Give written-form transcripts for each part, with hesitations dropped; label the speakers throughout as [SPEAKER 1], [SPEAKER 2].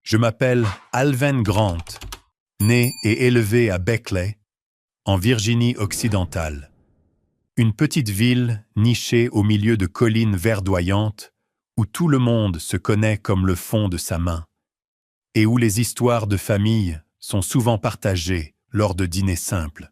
[SPEAKER 1] Je m'appelle Alvin Grant, né et élevé à Beckley, en Virginie occidentale. Une petite ville nichée au milieu de collines verdoyantes où tout le monde se connaît comme le fond de sa main et où les histoires de famille sont souvent partagées lors de dîners simples.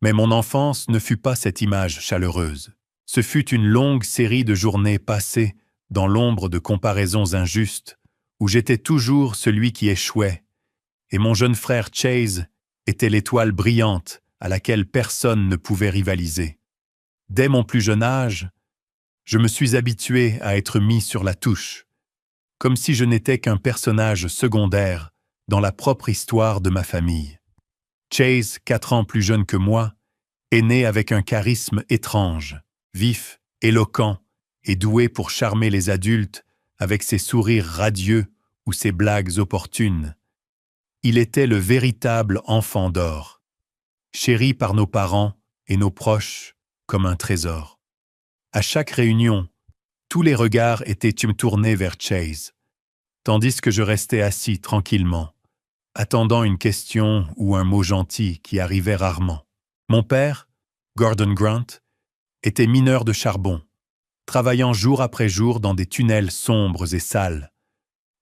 [SPEAKER 1] Mais mon enfance ne fut pas cette image chaleureuse. Ce fut une longue série de journées passées dans l'ombre de comparaisons injustes où j'étais toujours celui qui échouait et mon jeune frère Chase était l'étoile brillante à laquelle personne ne pouvait rivaliser. Dès mon plus jeune âge, je me suis habitué à être mis sur la touche, comme si je n'étais qu'un personnage secondaire dans la propre histoire de ma famille. Chase, 4 ans plus jeune que moi, est né avec un charisme étrange, vif, éloquent et doué pour charmer les adultes avec ses sourires radieux ou ses blagues opportunes. Il était le véritable enfant d'or, chéri par nos parents et nos proches comme un trésor. À chaque réunion, tous les regards étaient tournés vers Chase, tandis que je restais assis tranquillement, attendant une question ou un mot gentil qui arrivait rarement. Mon père, Gordon Grant, était mineur de charbon, travaillant jour après jour dans des tunnels sombres et sales,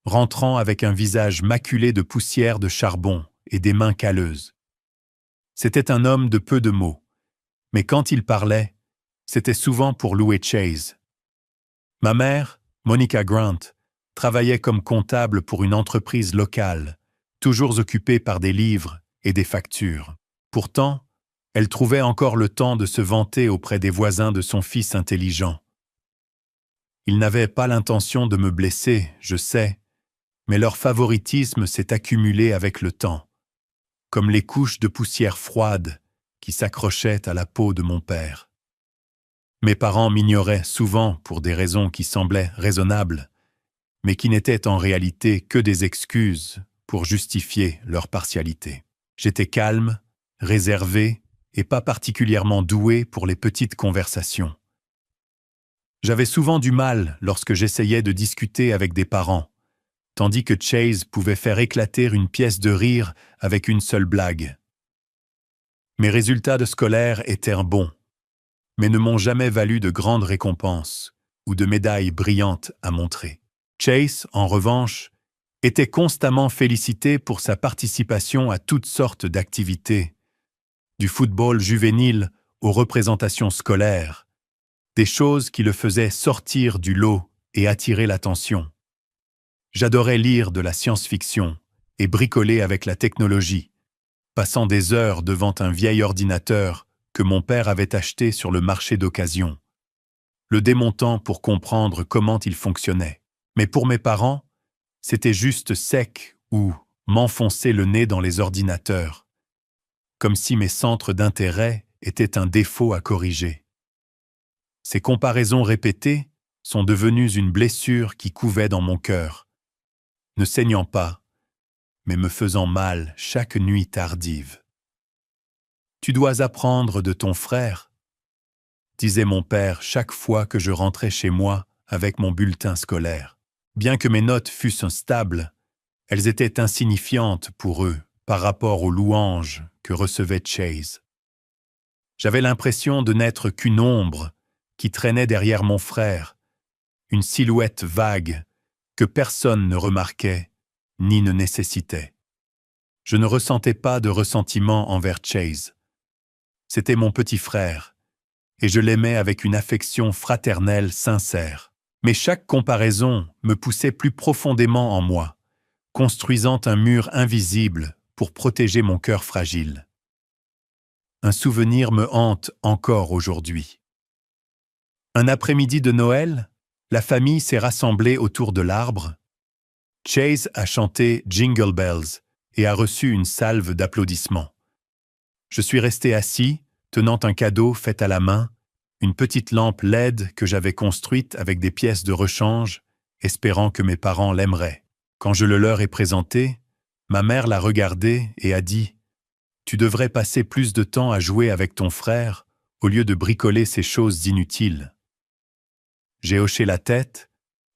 [SPEAKER 1] rentrant avec un visage maculé de poussière de charbon et des mains calleuses. C'était un homme de peu de mots, mais quand il parlait, c'était souvent pour louer Chase. Ma mère, Monica Grant, travaillait comme comptable pour une entreprise locale, toujours occupée par des livres et des factures. Pourtant, elle trouvait encore le temps de se vanter auprès des voisins de son fils intelligent. Ils n'avaient pas l'intention de me blesser, je sais, mais leur favoritisme s'est accumulé avec le temps, comme les couches de poussière froide qui s'accrochaient à la peau de mon père. Mes parents m'ignoraient souvent pour des raisons qui semblaient raisonnables, mais qui n'étaient en réalité que des excuses pour justifier leur partialité. J'étais calme, réservé et pas particulièrement doué pour les petites conversations. J'avais souvent du mal lorsque j'essayais de discuter avec des parents, tandis que Chase pouvait faire éclater une pièce de rire avec une seule blague. Mes résultats de scolaire étaient bons, mais ne m'ont jamais valu de grandes récompenses ou de médailles brillantes à montrer. Chase, en revanche, était constamment félicité pour sa participation à toutes sortes d'activités, du football juvénile aux représentations scolaires, des choses qui le faisaient sortir du lot et attirer l'attention. J'adorais lire de la science-fiction et bricoler avec la technologie, passant des heures devant un vieil ordinateur que mon père avait acheté sur le marché d'occasion, le démontant pour comprendre comment il fonctionnait. Mais pour mes parents, c'était juste sec ou m'enfoncer le nez dans les ordinateurs, comme si mes centres d'intérêt étaient un défaut à corriger. Ces comparaisons répétées sont devenues une blessure qui couvait dans mon cœur, ne saignant pas, mais me faisant mal chaque nuit tardive. « Tu dois apprendre de ton frère », disait mon père chaque fois que je rentrais chez moi avec mon bulletin scolaire. Bien que mes notes fussent stables, elles étaient insignifiantes pour eux par rapport aux louanges que recevait Chase. J'avais l'impression de n'être qu'une ombre qui traînait derrière mon frère, une silhouette vague que personne ne remarquait ni ne nécessitait. Je ne ressentais pas de ressentiment envers Chase. C'était mon petit frère, et je l'aimais avec une affection fraternelle sincère. Mais chaque comparaison me poussait plus profondément en moi, construisant un mur invisible pour protéger mon cœur fragile. Un souvenir me hante encore aujourd'hui. Un après-midi de Noël, la famille s'est rassemblée autour de l'arbre. Chase a chanté Jingle Bells et a reçu une salve d'applaudissements. Je suis resté assis, tenant un cadeau fait à la main, une petite lampe LED que j'avais construite avec des pièces de rechange, espérant que mes parents l'aimeraient. Quand je le leur ai présenté, ma mère l'a regardé et a dit « Tu devrais passer plus de temps à jouer avec ton frère au lieu de bricoler ces choses inutiles. » J'ai hoché la tête,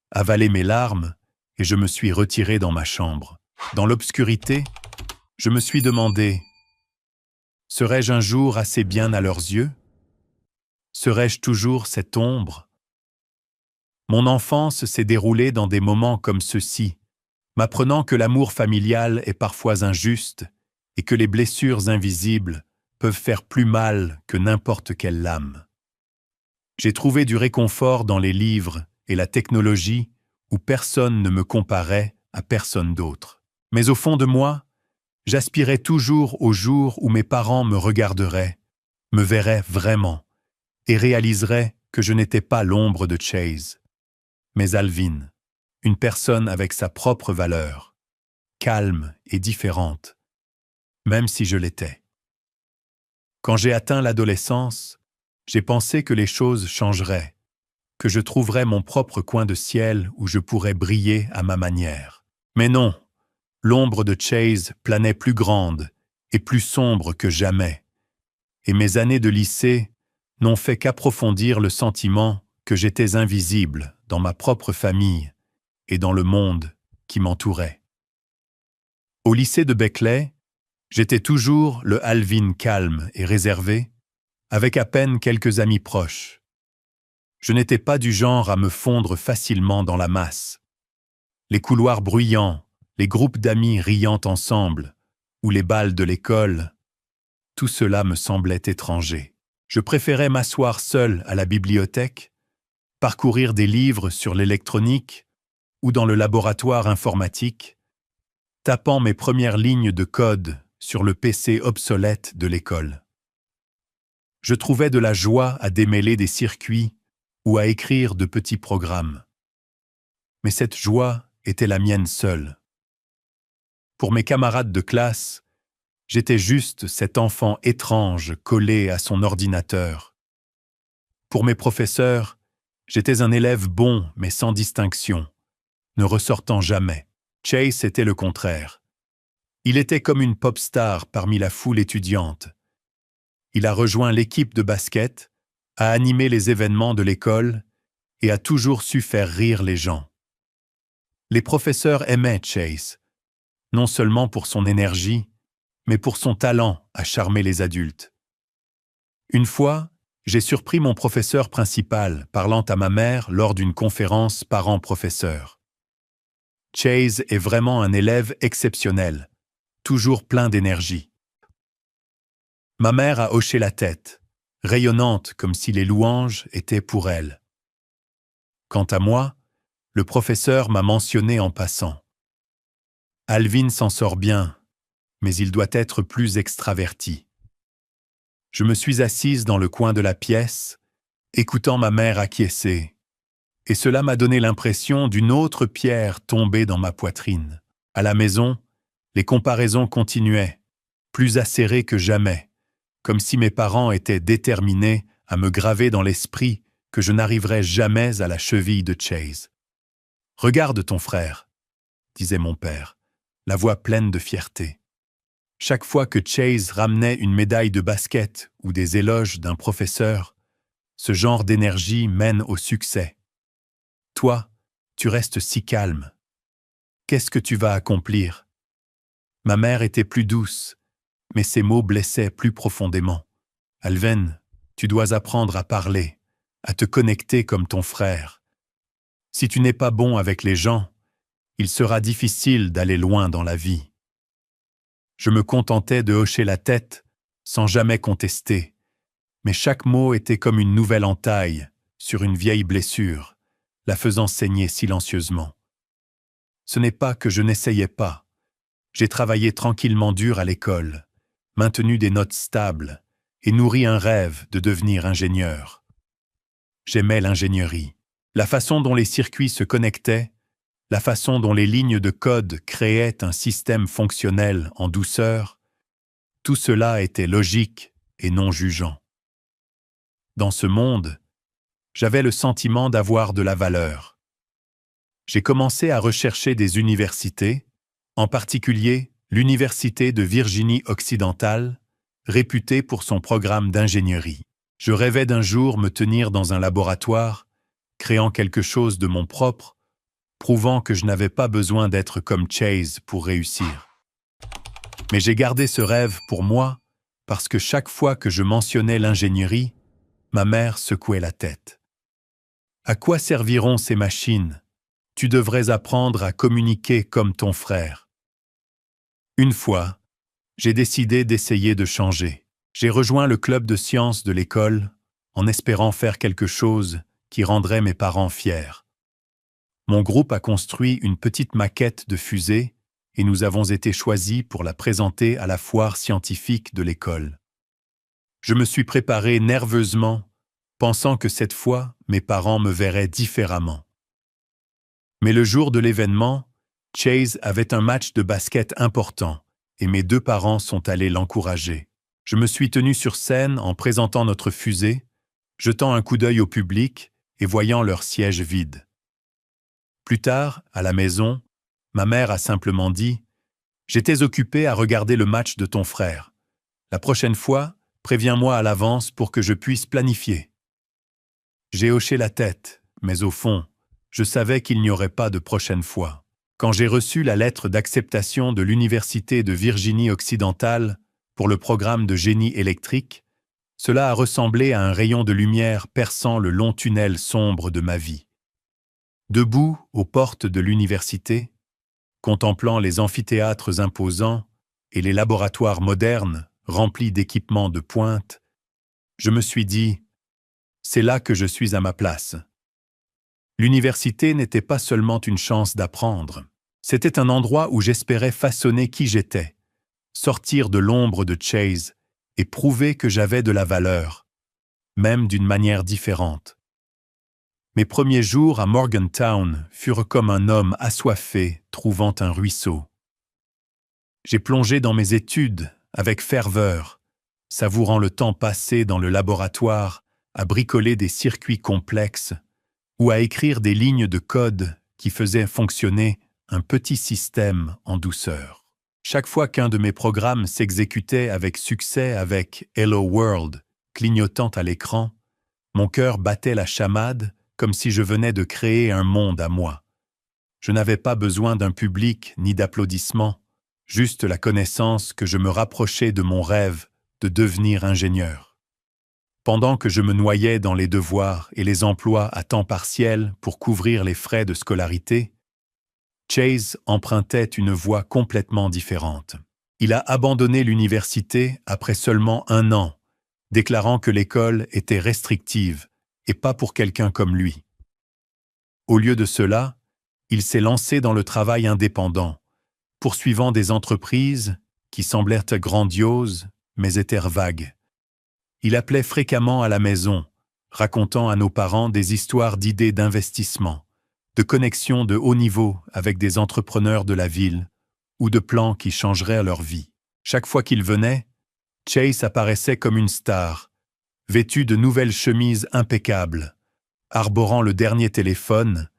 [SPEAKER 1] avalé mes larmes et je me suis retiré dans ma chambre. Dans l'obscurité, je me suis demandé, serais-je un jour assez bien à leurs yeux? Serais-je toujours cette ombre? Mon enfance s'est déroulée dans des moments comme ceux-ci, m'apprenant que l'amour familial est parfois injuste et que les blessures invisibles peuvent faire plus mal que n'importe quelle lame. J'ai trouvé du réconfort dans les livres et la technologie où personne ne me comparait à personne d'autre. Mais au fond de moi, j'aspirais toujours au jour où mes parents me regarderaient, me verraient vraiment et réaliseraient que je n'étais pas l'ombre de Chase, mais Alvin, une personne avec sa propre valeur, calme et différente, même si je l'étais. Quand j'ai atteint l'adolescence, j'ai pensé que les choses changeraient, que je trouverais mon propre coin de ciel où je pourrais briller à ma manière. Mais non, l'ombre de Chase planait plus grande et plus sombre que jamais, et mes années de lycée n'ont fait qu'approfondir le sentiment que j'étais invisible dans ma propre famille et dans le monde qui m'entourait. Au lycée de Beckley, j'étais toujours le Alvin calme et réservé, avec à peine quelques amis proches. Je n'étais pas du genre à me fondre facilement dans la masse. Les couloirs bruyants, les groupes d'amis riant ensemble, ou les bals de l'école, tout cela me semblait étranger. Je préférais m'asseoir seul à la bibliothèque, parcourir des livres sur l'électronique ou dans le laboratoire informatique, tapant mes premières lignes de code sur le PC obsolète de l'école. Je trouvais de la joie à démêler des circuits ou à écrire de petits programmes. Mais cette joie était la mienne seule. Pour mes camarades de classe, j'étais juste cet enfant étrange collé à son ordinateur. Pour mes professeurs, j'étais un élève bon mais sans distinction, ne ressortant jamais. Chase était le contraire. Il était comme une pop star parmi la foule étudiante. Il a rejoint l'équipe de basket, a animé les événements de l'école et a toujours su faire rire les gens. Les professeurs aimaient Chase, non seulement pour son énergie, mais pour son talent à charmer les adultes. Une fois, j'ai surpris mon professeur principal parlant à ma mère lors d'une conférence parents-professeurs. Chase est vraiment un élève exceptionnel, toujours plein d'énergie. Ma mère a hoché la tête, rayonnante comme si les louanges étaient pour elle. Quant à moi, le professeur m'a mentionné en passant. Alvin s'en sort bien, mais il doit être plus extraverti. Je me suis assise dans le coin de la pièce, écoutant ma mère acquiescer, et cela m'a donné l'impression d'une autre pierre tombée dans ma poitrine. À la maison, les comparaisons continuaient, plus acérées que jamais, comme si mes parents étaient déterminés à me graver dans l'esprit que je n'arriverais jamais à la cheville de Chase. « Regarde ton frère », disait mon père, la voix pleine de fierté. Chaque fois que Chase ramenait une médaille de basket ou des éloges d'un professeur, ce genre d'énergie mène au succès. Toi, tu restes si calme. Qu'est-ce que tu vas accomplir? Ma mère était plus douce, mais ses mots blessaient plus profondément. Alvin, tu dois apprendre à parler, à te connecter comme ton frère. Si tu n'es pas bon avec les gens, il sera difficile d'aller loin dans la vie. Je me contentais de hocher la tête, sans jamais contester, mais chaque mot était comme une nouvelle entaille sur une vieille blessure, la faisant saigner silencieusement. Ce n'est pas que je n'essayais pas. J'ai travaillé tranquillement dur à l'école, maintenu des notes stables et nourri un rêve de devenir ingénieur. J'aimais l'ingénierie, la façon dont les circuits se connectaient, la façon dont les lignes de code créaient un système fonctionnel en douceur, tout cela était logique et non jugeant. Dans ce monde, j'avais le sentiment d'avoir de la valeur. J'ai commencé à rechercher des universités, en particulier l'Université de Virginie occidentale, réputée pour son programme d'ingénierie. Je rêvais d'un jour me tenir dans un laboratoire, créant quelque chose de mon propre, prouvant que je n'avais pas besoin d'être comme Chase pour réussir. Mais j'ai gardé ce rêve pour moi parce que chaque fois que je mentionnais l'ingénierie, ma mère secouait la tête. À quoi serviront ces machines? Tu devrais apprendre à communiquer comme ton frère. Une fois, j'ai décidé d'essayer de changer. J'ai rejoint le club de sciences de l'école en espérant faire quelque chose qui rendrait mes parents fiers. Mon groupe a construit une petite maquette de fusée et nous avons été choisis pour la présenter à la foire scientifique de l'école. Je me suis préparé nerveusement, pensant que cette fois, mes parents me verraient différemment. Mais le jour de l'événement, Chase avait un match de basket important et mes deux parents sont allés l'encourager. Je me suis tenu sur scène en présentant notre fusée, jetant un coup d'œil au public et voyant leur siège vide. Plus tard, à la maison, ma mère a simplement dit « J'étais occupée à regarder le match de ton frère. La prochaine fois, préviens-moi à l'avance pour que je puisse planifier. » J'ai hoché la tête, mais au fond, je savais qu'il n'y aurait pas de prochaine fois. Quand j'ai reçu la lettre d'acceptation de l'Université de Virginie-Occidentale pour le programme de génie électrique, cela a ressemblé à un rayon de lumière perçant le long tunnel sombre de ma vie. Debout aux portes de l'université, contemplant les amphithéâtres imposants et les laboratoires modernes remplis d'équipements de pointe, je me suis dit « C'est là que je suis à ma place ». L'université n'était pas seulement une chance d'apprendre, c'était un endroit où j'espérais façonner qui j'étais, sortir de l'ombre de Chase et prouver que j'avais de la valeur, même d'une manière différente. Mes premiers jours à Morgantown furent comme un homme assoiffé trouvant un ruisseau. J'ai plongé dans mes études avec ferveur, savourant le temps passé dans le laboratoire à bricoler des circuits complexes ou à écrire des lignes de code qui faisaient fonctionner un petit système en douceur. Chaque fois qu'un de mes programmes s'exécutait avec succès avec Hello World clignotant à l'écran, mon cœur battait la chamade comme si je venais de créer un monde à moi. Je n'avais pas besoin d'un public ni d'applaudissements, juste la connaissance que je me rapprochais de mon rêve de devenir ingénieur. Pendant que je me noyais dans les devoirs et les emplois à temps partiel pour couvrir les frais de scolarité, Chase empruntait une voie complètement différente. Il a abandonné l'université après seulement 1 an, déclarant que l'école était restrictive et pas pour quelqu'un comme lui. Au lieu de cela, il s'est lancé dans le travail indépendant, poursuivant des entreprises qui semblèrent grandioses mais étaient vagues. Il appelait fréquemment à la maison, racontant à nos parents des histoires d'idées d'investissement, de connexions de haut niveau avec des entrepreneurs de la ville ou de plans qui changeraient leur vie. Chaque fois qu'il venait, Chase apparaissait comme une star, vêtu de nouvelles chemises impeccables, arborant le dernier téléphone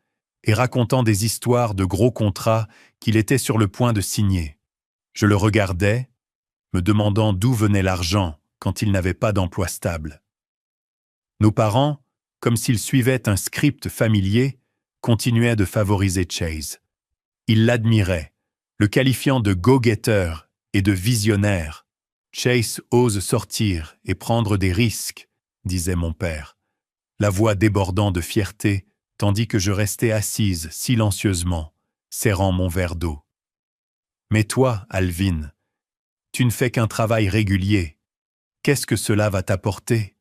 [SPEAKER 1] et racontant des histoires de gros contrats qu'il était sur le point de signer. Je le regardais, me demandant d'où venait l'argent quand il n'avait pas d'emploi stable. Nos parents, comme s'ils suivaient un script familier, continuaient de favoriser Chase. Ils l'admiraient, le qualifiant de go-getter et de visionnaire. « Chase ose sortir et prendre des risques », disait mon père, la voix débordant de fierté, tandis que je restais assise silencieusement, serrant mon verre d'eau. « Mais toi, Alvin, tu ne fais qu'un travail régulier. Qu'est-ce que cela va t'apporter?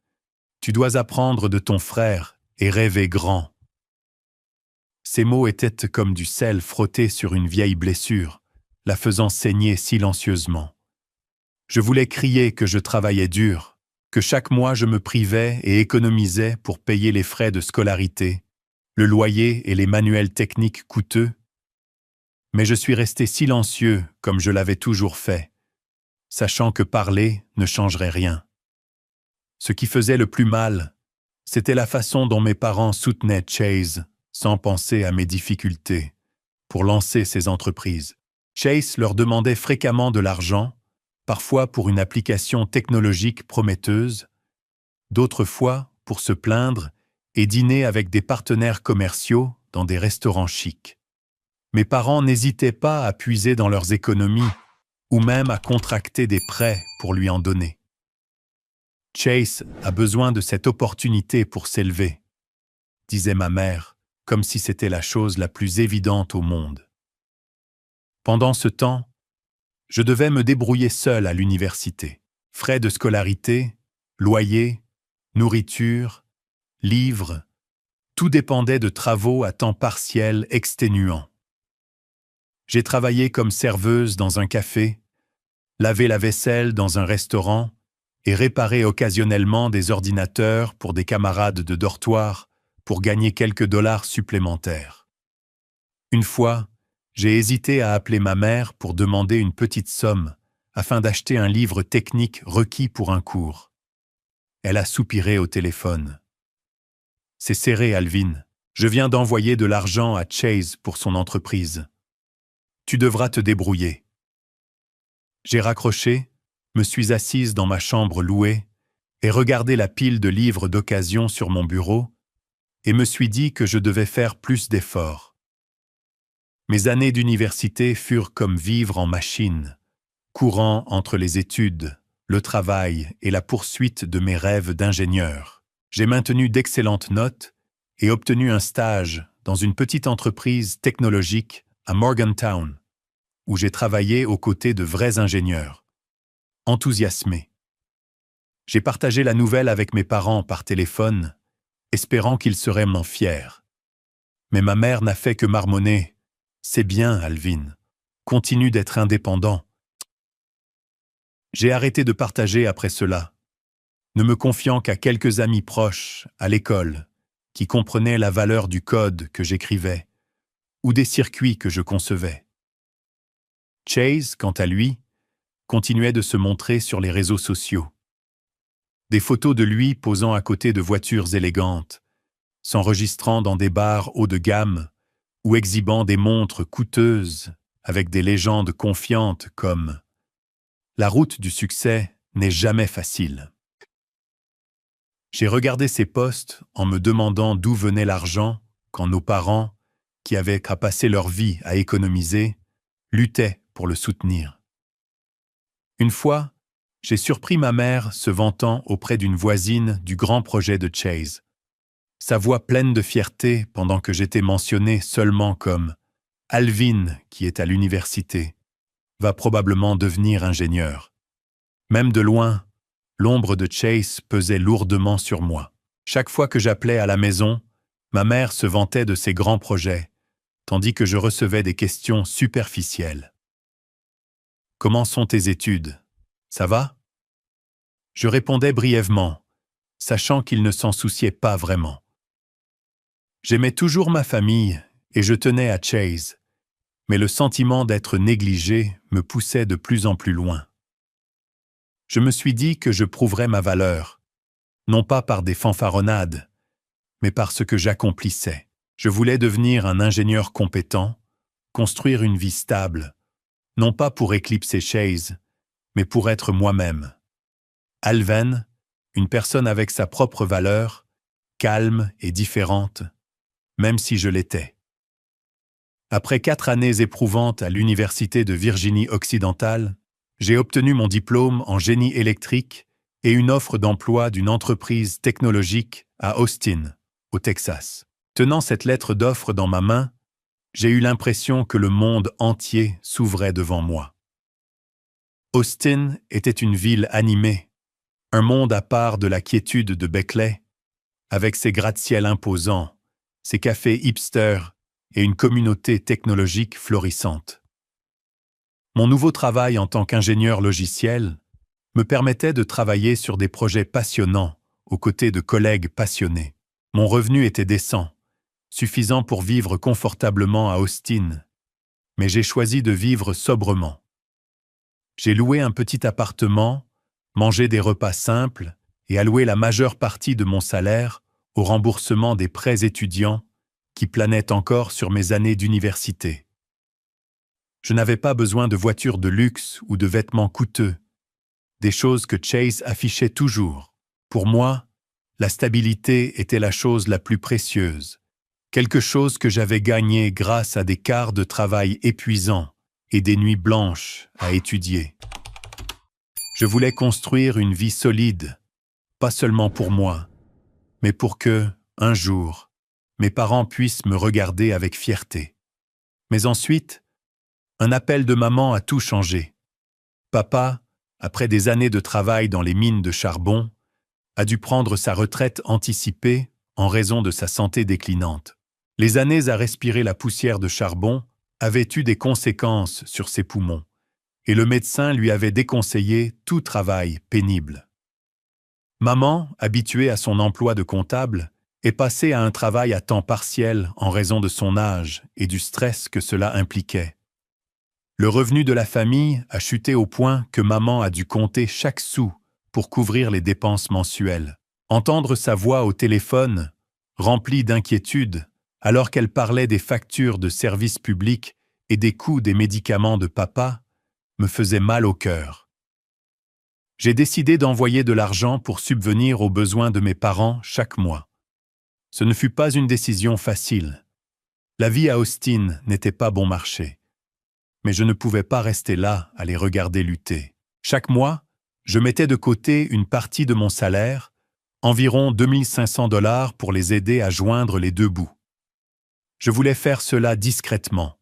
[SPEAKER 1] Tu dois apprendre de ton frère et rêver grand. » Ces mots étaient comme du sel frotté sur une vieille blessure, la faisant saigner silencieusement. Je voulais crier que je travaillais dur, que chaque mois je me privais et économisais pour payer les frais de scolarité, le loyer et les manuels techniques coûteux. Mais je suis resté silencieux comme je l'avais toujours fait, sachant que parler ne changerait rien. Ce qui faisait le plus mal, c'était la façon dont mes parents soutenaient Chase, sans penser à mes difficultés, pour lancer ses entreprises. Chase leur demandait fréquemment de l'argent, parfois pour une application technologique prometteuse, d'autres fois pour se plaindre et dîner avec des partenaires commerciaux dans des restaurants chics. Mes parents n'hésitaient pas à puiser dans leurs économies ou même à contracter des prêts pour lui en donner. Chase a besoin de cette opportunité pour s'élever, disait ma mère, comme si c'était la chose la plus évidente au monde. Pendant ce temps, je devais me débrouiller seul à l'université. Frais de scolarité, loyer, nourriture, livres, tout dépendait de travaux à temps partiel exténuants. J'ai travaillé comme serveuse dans un café, lavé la vaisselle dans un restaurant et réparé occasionnellement des ordinateurs pour des camarades de dortoir pour gagner quelques dollars supplémentaires. Une fois, j'ai hésité à appeler ma mère pour demander une petite somme afin d'acheter un livre technique requis pour un cours. Elle a soupiré au téléphone. « C'est serré, Alvin. Je viens d'envoyer de l'argent à Chase pour son entreprise. Tu devras te débrouiller. » J'ai raccroché, me suis assise dans ma chambre louée et regardé la pile de livres d'occasion sur mon bureau et me suis dit que je devais faire plus d'efforts. Mes années d'université furent comme vivre en machine, courant entre les études, le travail et la poursuite de mes rêves d'ingénieur. J'ai maintenu d'excellentes notes et obtenu un stage dans une petite entreprise technologique à Morgantown, où j'ai travaillé aux côtés de vrais ingénieurs. Enthousiasmé. J'ai partagé la nouvelle avec mes parents par téléphone, espérant qu'ils seraient m'en fiers. Mais ma mère n'a fait que marmonner. « C'est bien, Alvin. Continue d'être indépendant. » J'ai arrêté de partager après cela, ne me confiant qu'à quelques amis proches, à l'école, qui comprenaient la valeur du code que j'écrivais, ou des circuits que je concevais. Chase, quant à lui, continuait de se montrer sur les réseaux sociaux. Des photos de lui posant à côté de voitures élégantes, s'enregistrant dans des bars haut de gamme ou exhibant des montres coûteuses avec des légendes confiantes comme « La route du succès n'est jamais facile ». J'ai regardé ces posts en me demandant d'où venait l'argent quand nos parents, qui avaient qu'à passer leur vie à économiser, luttaient pour le soutenir. Une fois, j'ai surpris ma mère se vantant auprès d'une voisine du grand projet de Chase. Sa voix pleine de fierté pendant que j'étais mentionné seulement comme « Alvin, qui est à l'université, va probablement devenir ingénieur ». Même de loin, l'ombre de Chase pesait lourdement sur moi. Chaque fois que j'appelais à la maison, ma mère se vantait de ses grands projets, tandis que je recevais des questions superficielles. « Comment sont tes études? Ça va ?» Je répondais brièvement, sachant qu'il ne s'en souciait pas vraiment. J'aimais toujours ma famille et je tenais à Chase, mais le sentiment d'être négligé me poussait de plus en plus loin. Je me suis dit que je prouverais ma valeur, non pas par des fanfaronnades, mais par ce que j'accomplissais. Je voulais devenir un ingénieur compétent, construire une vie stable, non pas pour éclipser Chase, mais pour être moi-même. Alvin, une personne avec sa propre valeur, calme et différente, même si je l'étais. Après 4 années éprouvantes à l'Université de Virginie-Occidentale, j'ai obtenu mon diplôme en génie électrique et une offre d'emploi d'une entreprise technologique à Austin, au Texas. Tenant cette lettre d'offre dans ma main, j'ai eu l'impression que le monde entier s'ouvrait devant moi. Austin était une ville animée, un monde à part de la quiétude de Beckley, avec ses gratte-ciels imposants, ses cafés hipsters et une communauté technologique florissante. Mon nouveau travail en tant qu'ingénieur logiciel me permettait de travailler sur des projets passionnants aux côtés de collègues passionnés. Mon revenu était décent, suffisant pour vivre confortablement à Austin, mais j'ai choisi de vivre sobrement. J'ai loué un petit appartement, mangé des repas simples et alloué la majeure partie de mon salaire au remboursement des prêts étudiants qui planaient encore sur mes années d'université. Je n'avais pas besoin de voitures de luxe ou de vêtements coûteux, des choses que Chase affichait toujours. Pour moi, la stabilité était la chose la plus précieuse, quelque chose que j'avais gagné grâce à des quarts de travail épuisants et des nuits blanches à étudier. Je voulais construire une vie solide, pas seulement pour moi, mais pour que, un jour, mes parents puissent me regarder avec fierté. Mais ensuite, un appel de maman a tout changé. Papa, après des années de travail dans les mines de charbon, a dû prendre sa retraite anticipée en raison de sa santé déclinante. Les années à respirer la poussière de charbon avaient eu des conséquences sur ses poumons, et le médecin lui avait déconseillé tout travail pénible. Maman, habituée à son emploi de comptable, est passée à un travail à temps partiel en raison de son âge et du stress que cela impliquait. Le revenu de la famille a chuté au point que maman a dû compter chaque sou pour couvrir les dépenses mensuelles. Entendre sa voix au téléphone, remplie d'inquiétude, alors qu'elle parlait des factures de services publics et des coûts des médicaments de papa, me faisait mal au cœur. J'ai décidé d'envoyer de l'argent pour subvenir aux besoins de mes parents chaque mois. Ce ne fut pas une décision facile. La vie à Austin n'était pas bon marché. Mais je ne pouvais pas rester là à les regarder lutter. Chaque mois, je mettais de côté une partie de mon salaire, environ 2500 $ pour les aider à joindre les deux bouts. Je voulais faire cela discrètement,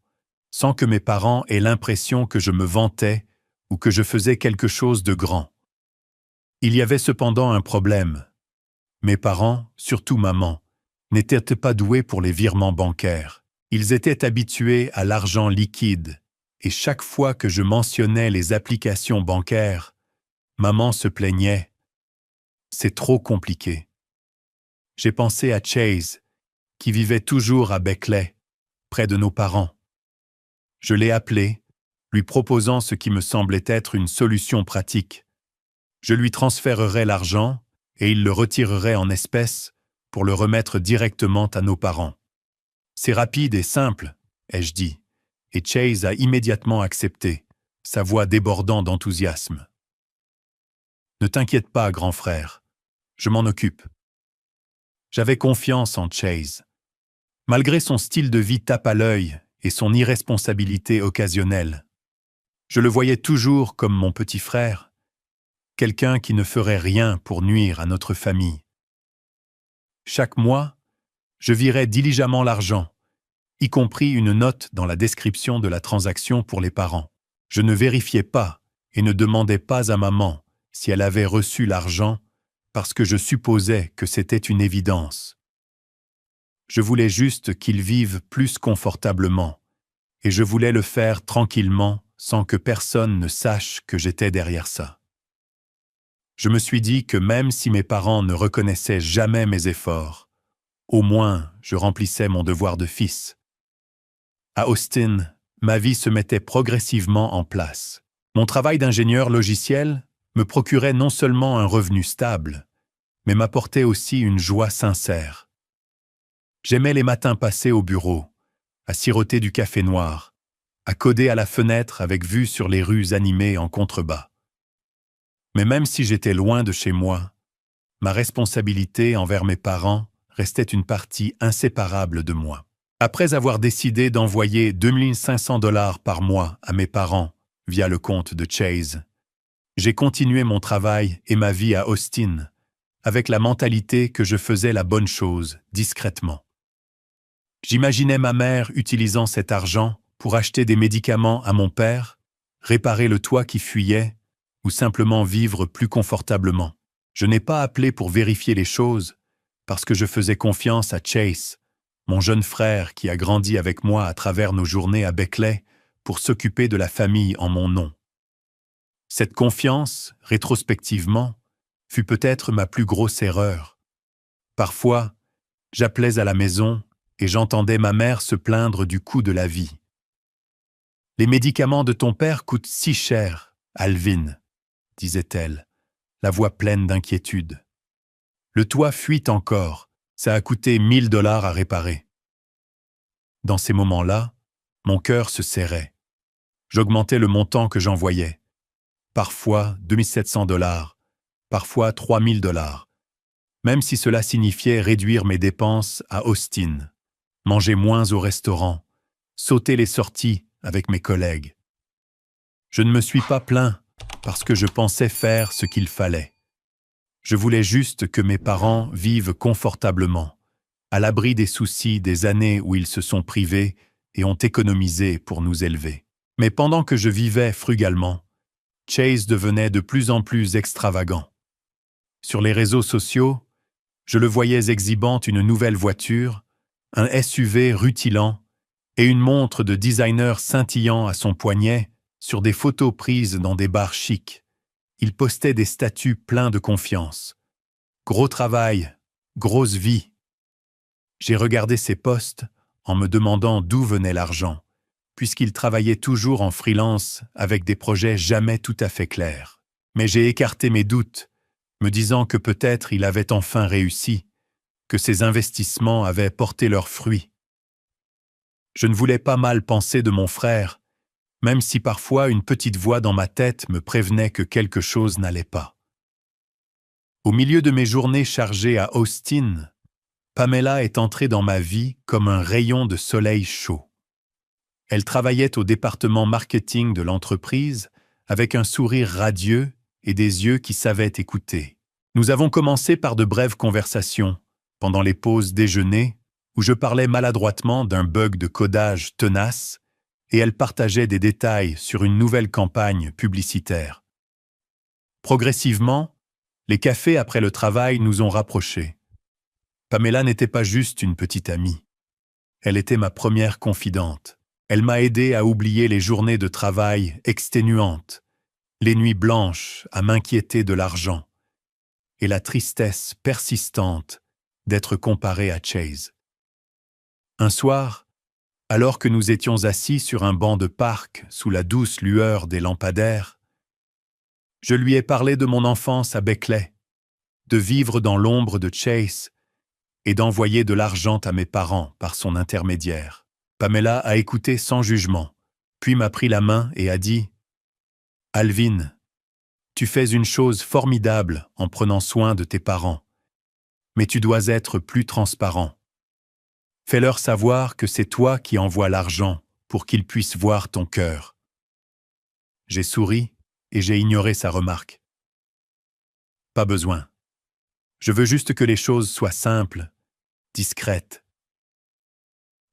[SPEAKER 1] sans que mes parents aient l'impression que je me vantais ou que je faisais quelque chose de grand. Il y avait cependant un problème. Mes parents, surtout maman, n'étaient pas doués pour les virements bancaires. Ils étaient habitués à l'argent liquide, et chaque fois que je mentionnais les applications bancaires, maman se plaignait. C'est trop compliqué. J'ai pensé à Chase, qui vivait toujours à Beckley, près de nos parents. Je l'ai appelé, lui proposant ce qui me semblait être une solution pratique. Je lui transférerais l'argent et il le retirerait en espèces pour le remettre directement à nos parents. C'est rapide et simple, ai-je dit, et Chase a immédiatement accepté, sa voix débordant d'enthousiasme. Ne t'inquiète pas, grand frère, je m'en occupe. J'avais confiance en Chase. Malgré son style de vie tape à l'œil et son irresponsabilité occasionnelle, je le voyais toujours comme mon petit frère, quelqu'un qui ne ferait rien pour nuire à notre famille. Chaque mois, je virais diligemment l'argent, y compris une note dans la description de la transaction pour les parents. Je ne vérifiais pas et ne demandais pas à maman si elle avait reçu l'argent parce que je supposais que c'était une évidence. Je voulais juste qu'ils vivent plus confortablement et je voulais le faire tranquillement sans que personne ne sache que j'étais derrière ça. Je me suis dit que même si mes parents ne reconnaissaient jamais mes efforts, au moins je remplissais mon devoir de fils. À Austin, ma vie se mettait progressivement en place. Mon travail d'ingénieur logiciel me procurait non seulement un revenu stable, mais m'apportait aussi une joie sincère. J'aimais les matins passés au bureau, à siroter du café noir, à coder à la fenêtre avec vue sur les rues animées en contrebas. Mais même si j'étais loin de chez moi, ma responsabilité envers mes parents restait une partie inséparable de moi. Après avoir décidé d'envoyer 2500 $ par mois à mes parents via le compte de Chase, j'ai continué mon travail et ma vie à Austin avec la mentalité que je faisais la bonne chose discrètement. J'imaginais ma mère utilisant cet argent pour acheter des médicaments à mon père, réparer le toit qui fuyait ou simplement vivre plus confortablement. Je n'ai pas appelé pour vérifier les choses parce que je faisais confiance à Chase, mon jeune frère qui a grandi avec moi à travers nos journées à Beckley pour s'occuper de la famille en mon nom. Cette confiance, rétrospectivement, fut peut-être ma plus grosse erreur. Parfois, j'appelais à la maison et j'entendais ma mère se plaindre du coût de la vie. « Les médicaments de ton père coûtent si cher, Alvin, » disait-elle, la voix pleine d'inquiétude. « Le toit fuit encore, ça a coûté 1000 $ à réparer. » Dans ces moments-là, mon cœur se serrait. J'augmentais le montant que j'envoyais. Parfois 2700 $, parfois 3000 $, même si cela signifiait réduire mes dépenses à Austin. manger moins au restaurant, sauter les sorties avec mes collègues. Je ne me suis pas plaint parce que je pensais faire ce qu'il fallait. Je voulais juste que mes parents vivent confortablement, à l'abri des soucis des années où ils se sont privés et ont économisé pour nous élever. Mais pendant que je vivais frugalement, Chase devenait de plus en plus extravagant. Sur les réseaux sociaux, je le voyais exhibant une nouvelle voiture, un SUV rutilant et une montre de designer scintillant à son poignet sur des photos prises dans des bars chics. Il postait des statuts pleins de confiance. Gros travail, grosse vie. J'ai regardé ses posts en me demandant d'où venait l'argent, puisqu'il travaillait toujours en freelance avec des projets jamais tout à fait clairs. Mais j'ai écarté mes doutes, me disant que peut-être il avait enfin réussi, que ses investissements avaient porté leurs fruits. Je ne voulais pas mal penser de mon frère, même si parfois une petite voix dans ma tête me prévenait que quelque chose n'allait pas. Au milieu de mes journées chargées à Austin, Pamela est entrée dans ma vie comme un rayon de soleil chaud. Elle travaillait au département marketing de l'entreprise avec un sourire radieux et des yeux qui savaient écouter. Nous avons commencé par de brèves conversations, pendant les pauses déjeuner, où je parlais maladroitement d'un bug de codage tenace et elle partageait des détails sur une nouvelle campagne publicitaire. Progressivement, les cafés après le travail nous ont rapprochés. Pamela n'était pas juste une petite amie. Elle était ma première confidente. Elle m'a aidé à oublier les journées de travail exténuantes, les nuits blanches à m'inquiéter de l'argent et la tristesse persistante d'être comparée à Chase. Un soir, alors que nous étions assis sur un banc de parc sous la douce lueur des lampadaires, je lui ai parlé de mon enfance à Beckley, de vivre dans l'ombre de Chase et d'envoyer de l'argent à mes parents par son intermédiaire. Pamela a écouté sans jugement, puis m'a pris la main et a dit « Alvin, tu fais une chose formidable en prenant soin de tes parents, mais tu dois être plus transparent. Fais-leur savoir que c'est toi qui envoies l'argent pour qu'ils puissent voir ton cœur. » J'ai souri et j'ai ignoré sa remarque. Pas besoin. Je veux juste que les choses soient simples, discrètes.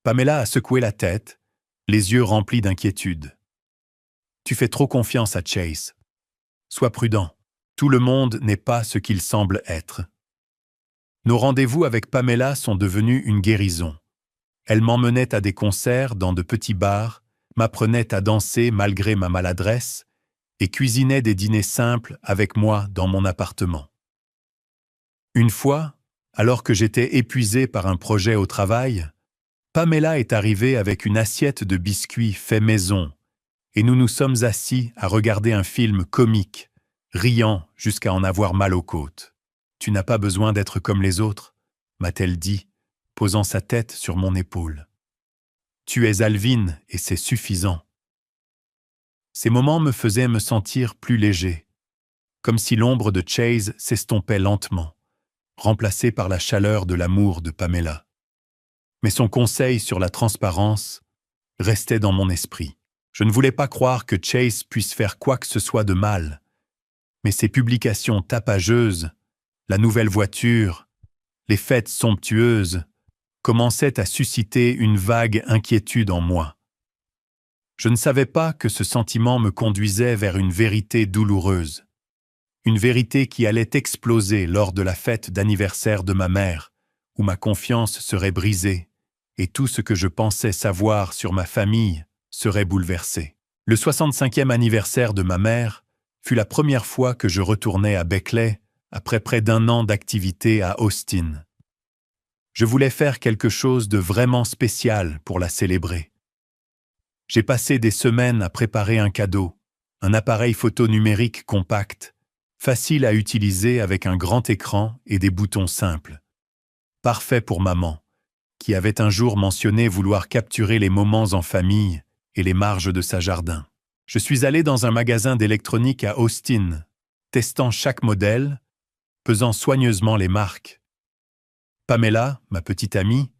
[SPEAKER 1] Pamela a secoué la tête, les yeux remplis d'inquiétude. Tu fais trop confiance à Chase. Sois prudent. Tout le monde n'est pas ce qu'il semble être. Nos rendez-vous avec Pamela sont devenus une guérison. Elle m'emmenait à des concerts dans de petits bars, m'apprenait à danser malgré ma maladresse et cuisinait des dîners simples avec moi dans mon appartement. Une fois, alors que j'étais épuisé par un projet au travail, Pamela est arrivée avec une assiette de biscuits faits maison et nous nous sommes assis à regarder un film comique, riant jusqu'à en avoir mal aux côtes. « Tu n'as pas besoin d'être comme les autres », m'a-t-elle dit, posant sa tête sur mon épaule. « Tu es Alvin et c'est suffisant. » Ces moments me faisaient me sentir plus léger, comme si l'ombre de Chase s'estompait lentement, remplacée par la chaleur de l'amour de Pamela. Mais son conseil sur la transparence restait dans mon esprit. Je ne voulais pas croire que Chase puisse faire quoi que ce soit de mal, mais ses publications tapageuses, la nouvelle voiture, les fêtes somptueuses, commençaient à susciter une vague inquiétude en moi. Je ne savais pas que ce sentiment me conduisait vers une vérité douloureuse, une vérité qui allait exploser lors de la fête d'anniversaire de ma mère, où ma confiance serait brisée et tout ce que je pensais savoir sur ma famille serait bouleversé. Le 65e anniversaire de ma mère fut la première fois que je retournais à Beckley après près d'1 an d'activité à Austin. Je voulais faire quelque chose de vraiment spécial pour la célébrer. J'ai passé des semaines à préparer un cadeau, un appareil photo numérique compact, facile à utiliser avec un grand écran et des boutons simples. Parfait pour maman, qui avait un jour mentionné vouloir capturer les moments en famille et les marges de sa jardin. Je suis allé dans un magasin d'électronique à Austin, testant chaque modèle, pesant soigneusement les marques. Pamela, ma petite amie,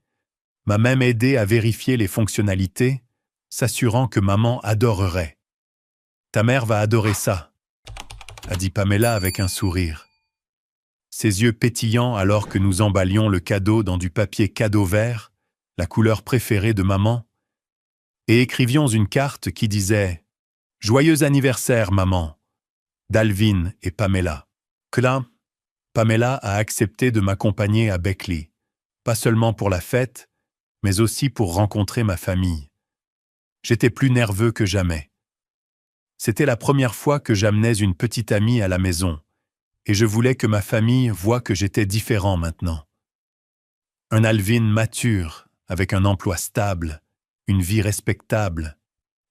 [SPEAKER 1] m'a même aidé à vérifier les fonctionnalités, s'assurant que maman adorerait. Ta mère va adorer ça, a dit Pamela avec un sourire. Ses yeux pétillants alors que nous emballions le cadeau dans du papier cadeau vert, la couleur préférée de maman, et écrivions une carte qui disait « Joyeux anniversaire, maman !» d'Alvin et Pamela. Que là, Pamela a accepté de m'accompagner à Beckley, pas seulement pour la fête, mais aussi pour rencontrer ma famille. J'étais plus nerveux que jamais. C'était la première fois que j'amenais une petite amie à la maison, et je voulais que ma famille voie que j'étais différent maintenant. Un Alvin mature, avec un emploi stable, une vie respectable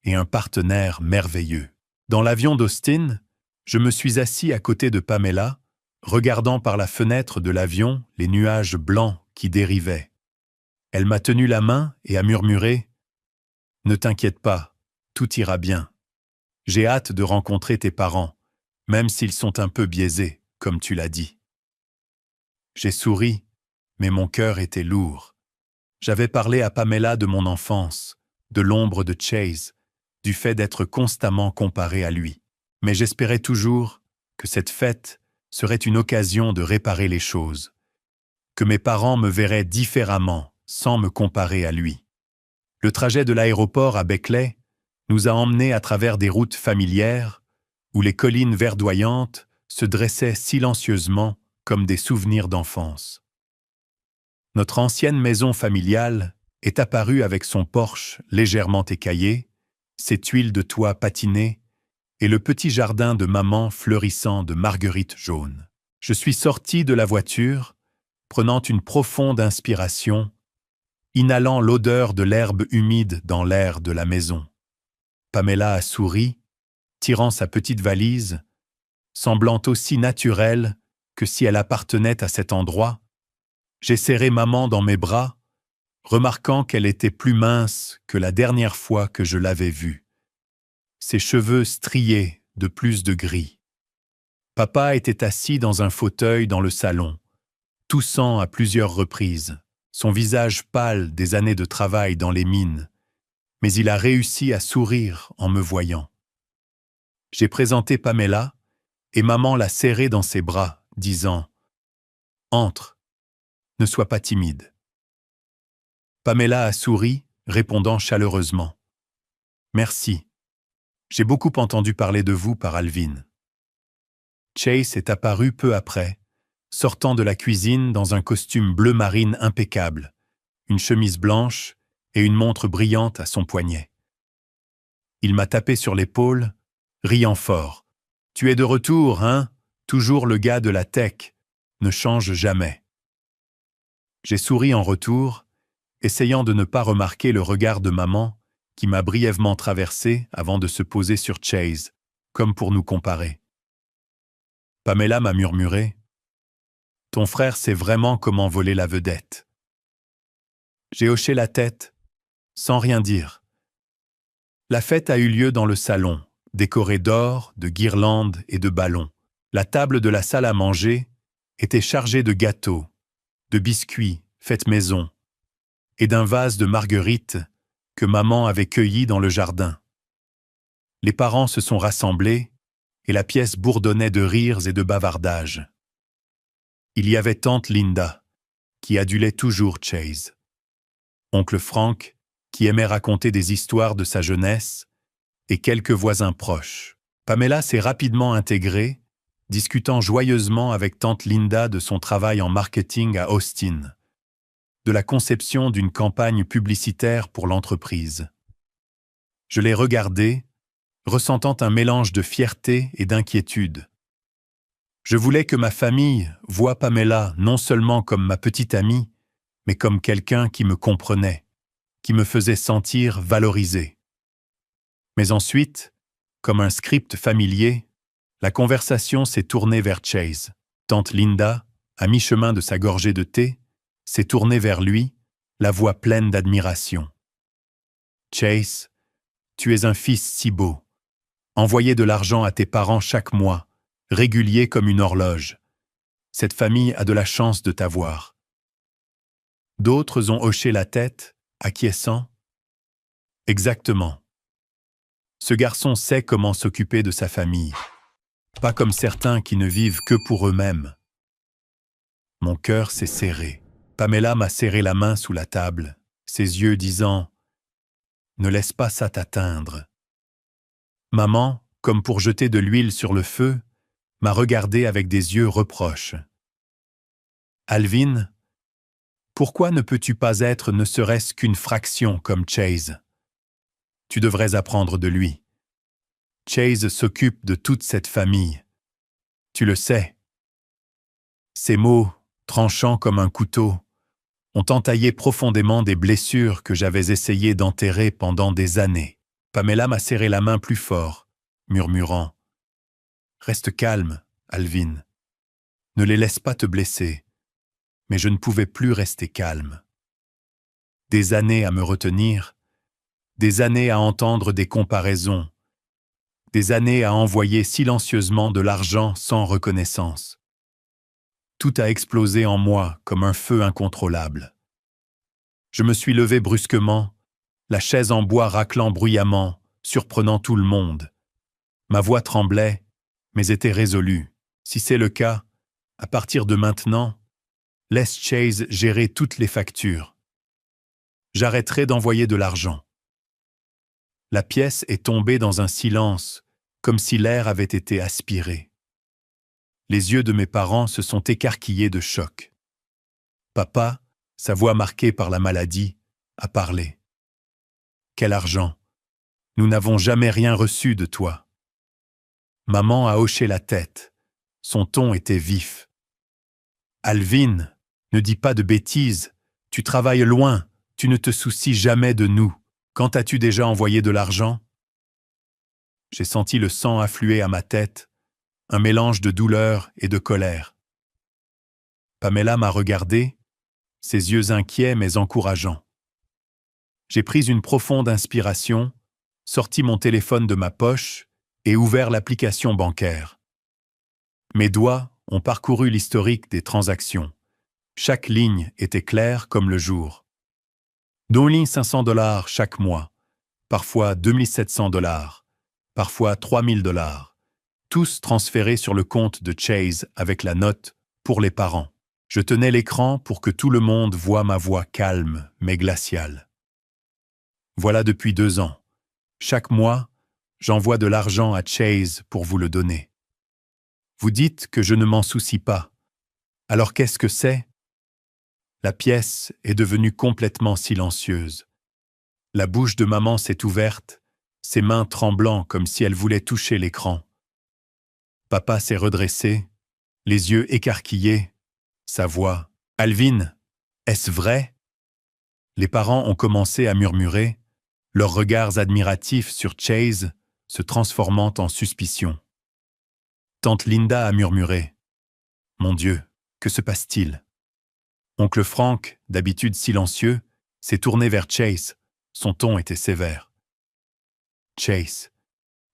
[SPEAKER 1] et un partenaire merveilleux. Dans l'avion d'Austin, je me suis assis à côté de Pamela, regardant par la fenêtre de l'avion les nuages blancs qui dérivaient. Elle m'a tenu la main et a murmuré « Ne t'inquiète pas, tout ira bien. J'ai hâte de rencontrer tes parents, même s'ils sont un peu biaisés, comme tu l'as dit. » J'ai souri, mais mon cœur était lourd. J'avais parlé à Pamela de mon enfance, de l'ombre de Chase, du fait d'être constamment comparé à lui. Mais j'espérais toujours que cette fête serait une occasion de réparer les choses, que mes parents me verraient différemment sans me comparer à lui. Le trajet de l'aéroport à Beckley nous a emmenés à travers des routes familières où les collines verdoyantes se dressaient silencieusement comme des souvenirs d'enfance. Notre ancienne maison familiale est apparue avec son porche légèrement écaillé, ses tuiles de toit patinées et le petit jardin de maman fleurissant de marguerites jaunes. Je suis sorti de la voiture, prenant une profonde inspiration, inhalant l'odeur de l'herbe humide dans l'air de la maison. Pamela a souri, tirant sa petite valise, semblant aussi naturelle que si elle appartenait à cet endroit. J'ai serré maman dans mes bras, remarquant qu'elle était plus mince que la dernière fois que je l'avais vue. Ses cheveux striés de plus de gris. Papa était assis dans un fauteuil dans le salon, toussant à plusieurs reprises, son visage pâle des années de travail dans les mines, mais il a réussi à sourire en me voyant. J'ai présenté Pamela et maman l'a serrée dans ses bras, disant « Entre, ne sois pas timide. » Pamela a souri, répondant chaleureusement « Merci. J'ai beaucoup entendu parler de vous par Alvin. » Chase est apparu peu après, sortant de la cuisine dans un costume bleu marine impeccable, une chemise blanche et une montre brillante à son poignet. Il m'a tapé sur l'épaule, riant fort. « Tu es de retour, hein? Toujours le gars de la tech. Ne change jamais. » J'ai souri en retour, essayant de ne pas remarquer le regard de maman qui m'a brièvement traversé avant de se poser sur Chase, comme pour nous comparer. Pamela m'a murmuré « Ton frère sait vraiment comment voler la vedette. » J'ai hoché la tête, sans rien dire. La fête a eu lieu dans le salon, décoré d'or, de guirlandes et de ballons. La table de la salle à manger était chargée de gâteaux, de biscuits faits maison et d'un vase de marguerites que maman avait cueilli dans le jardin. Les parents se sont rassemblés et la pièce bourdonnait de rires et de bavardages. Il y avait tante Linda, qui adulait toujours Chase. Oncle Frank, qui aimait raconter des histoires de sa jeunesse, et quelques voisins proches. Pamela s'est rapidement intégrée, discutant joyeusement avec tante Linda de son travail en marketing à Austin, de la conception d'une campagne publicitaire pour l'entreprise. Je l'ai regardée, ressentant un mélange de fierté et d'inquiétude. Je voulais que ma famille voie Pamela non seulement comme ma petite amie, mais comme quelqu'un qui me comprenait, qui me faisait sentir valorisé. Mais ensuite, comme un script familier, la conversation s'est tournée vers Chase. Tante Linda, à mi-chemin de sa gorgée de thé, s'est tournée vers lui, la voix pleine d'admiration. « Chase, tu es un fils si beau. Envoyer de l'argent à tes parents chaque mois, régulier comme une horloge. Cette famille a de la chance de t'avoir. » D'autres ont hoché la tête, acquiescent. Exactement. Ce garçon sait comment s'occuper de sa famille, pas comme certains qui ne vivent que pour eux-mêmes. Mon cœur s'est serré. Pamela m'a serré la main sous la table, ses yeux disant « Ne laisse pas ça t'atteindre ». Maman, comme pour jeter de l'huile sur le feu, m'a regardé avec des yeux reproches. « Alvin, pourquoi ne peux-tu pas être ne serait-ce qu'une fraction comme Chase? Tu devrais apprendre de lui. Chase s'occupe de toute cette famille. Tu le sais. » Ces mots, tranchants comme un couteau, ont entaillé profondément des blessures que j'avais essayé d'enterrer pendant des années. Pamela m'a serré la main plus fort, murmurant « Reste calme, Alvin. Ne les laisse pas te blesser. » Mais je ne pouvais plus rester calme. Des années à me retenir, des années à entendre des comparaisons, des années à envoyer silencieusement de l'argent sans reconnaissance. Tout a explosé en moi comme un feu incontrôlable. Je me suis levé brusquement, la chaise en bois raclant bruyamment, surprenant tout le monde. Ma voix tremblait, mais était résolue. Si c'est le cas, à partir de maintenant, laisse Chase gérer toutes les factures. J'arrêterai d'envoyer de l'argent. La pièce est tombée dans un silence, comme si l'air avait été aspiré. Les yeux de mes parents se sont écarquillés de choc. Papa, sa voix marquée par la maladie, a parlé. « Quel argent! Nous n'avons jamais rien reçu de toi. » Maman a hoché la tête. Son ton était vif. « Alvin, ne dis pas de bêtises. Tu travailles loin. Tu ne te soucies jamais de nous. Quand as-tu déjà envoyé de l'argent? » J'ai senti le sang affluer à ma tête, un mélange de douleur et de colère. Pamela m'a regardé, ses yeux inquiets mais encourageants. J'ai pris une profonde inspiration, sorti mon téléphone de ma poche et ouvert l'application bancaire. Mes doigts ont parcouru l'historique des transactions. Chaque ligne était claire comme le jour. $500 chaque mois, parfois $2700, parfois $3000, tous transférés sur le compte de Chase avec la note « Pour les parents ». Je tenais l'écran pour que tout le monde voie ma voix calme mais glaciale. Voilà depuis 2 ans. Chaque mois, j'envoie de l'argent à Chase pour vous le donner. Vous dites que je ne m'en soucie pas. Alors qu'est-ce que c'est? La pièce est devenue complètement silencieuse. La bouche de maman s'est ouverte, ses mains tremblant comme si elle voulait toucher l'écran. Papa s'est redressé, les yeux écarquillés, sa voix « Alvin, est-ce vrai ?» Les parents ont commencé à murmurer, leurs regards admiratifs sur Chase se transformant en suspicion. Tante Linda a murmuré « Mon Dieu, que se passe-t-il » Oncle Frank, d'habitude silencieux, s'est tourné vers Chase. Son ton était sévère. « Chase,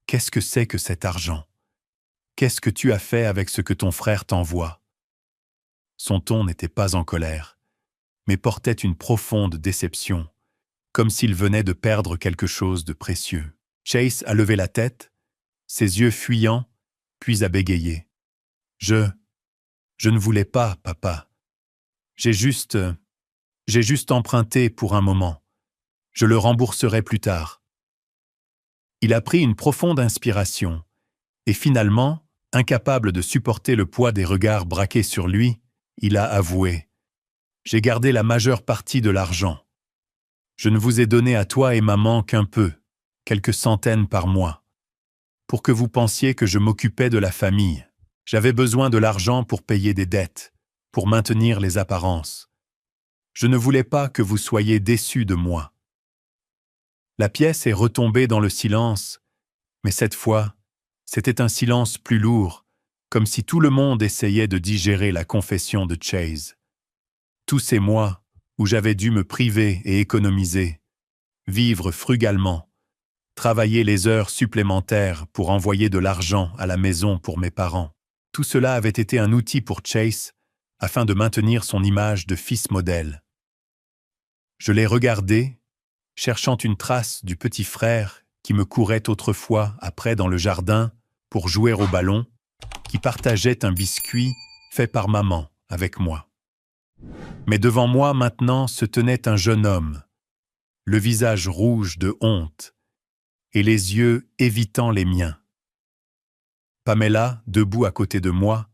[SPEAKER 1] qu'est-ce que c'est que cet argent? Qu'est-ce que tu as fait avec ce que ton frère t'envoie ?» Son ton n'était pas en colère, mais portait une profonde déception, comme s'il venait de perdre quelque chose de précieux. Chase a levé la tête, ses yeux fuyants, puis a bégayé. « Je ne voulais pas, papa. J'ai juste emprunté pour un moment. Je le rembourserai plus tard. » Il a pris une profonde inspiration, et finalement, incapable de supporter le poids des regards braqués sur lui, il a avoué « J'ai gardé la majeure partie de l'argent. Je ne vous ai donné à toi et maman qu'un peu, quelques centaines par mois, pour que vous pensiez que je m'occupais de la famille. J'avais besoin de l'argent pour payer des dettes, pour maintenir les apparences. Je ne voulais pas que vous soyez déçus de moi. » La pièce est retombée dans le silence, mais cette fois, c'était un silence plus lourd, comme si tout le monde essayait de digérer la confession de Chase. Tous ces mois où j'avais dû me priver et économiser, vivre frugalement, travailler les heures supplémentaires pour envoyer de l'argent à la maison pour mes parents. Tout cela avait été un outil pour Chase afin de maintenir son image de fils modèle. Je l'ai regardé, cherchant une trace du petit frère qui me courait autrefois après dans le jardin pour jouer au ballon, qui partageait un biscuit fait par maman avec moi. Mais devant moi maintenant se tenait un jeune homme, le visage rouge de honte et les yeux évitant les miens. Pamela, debout à côté de moi,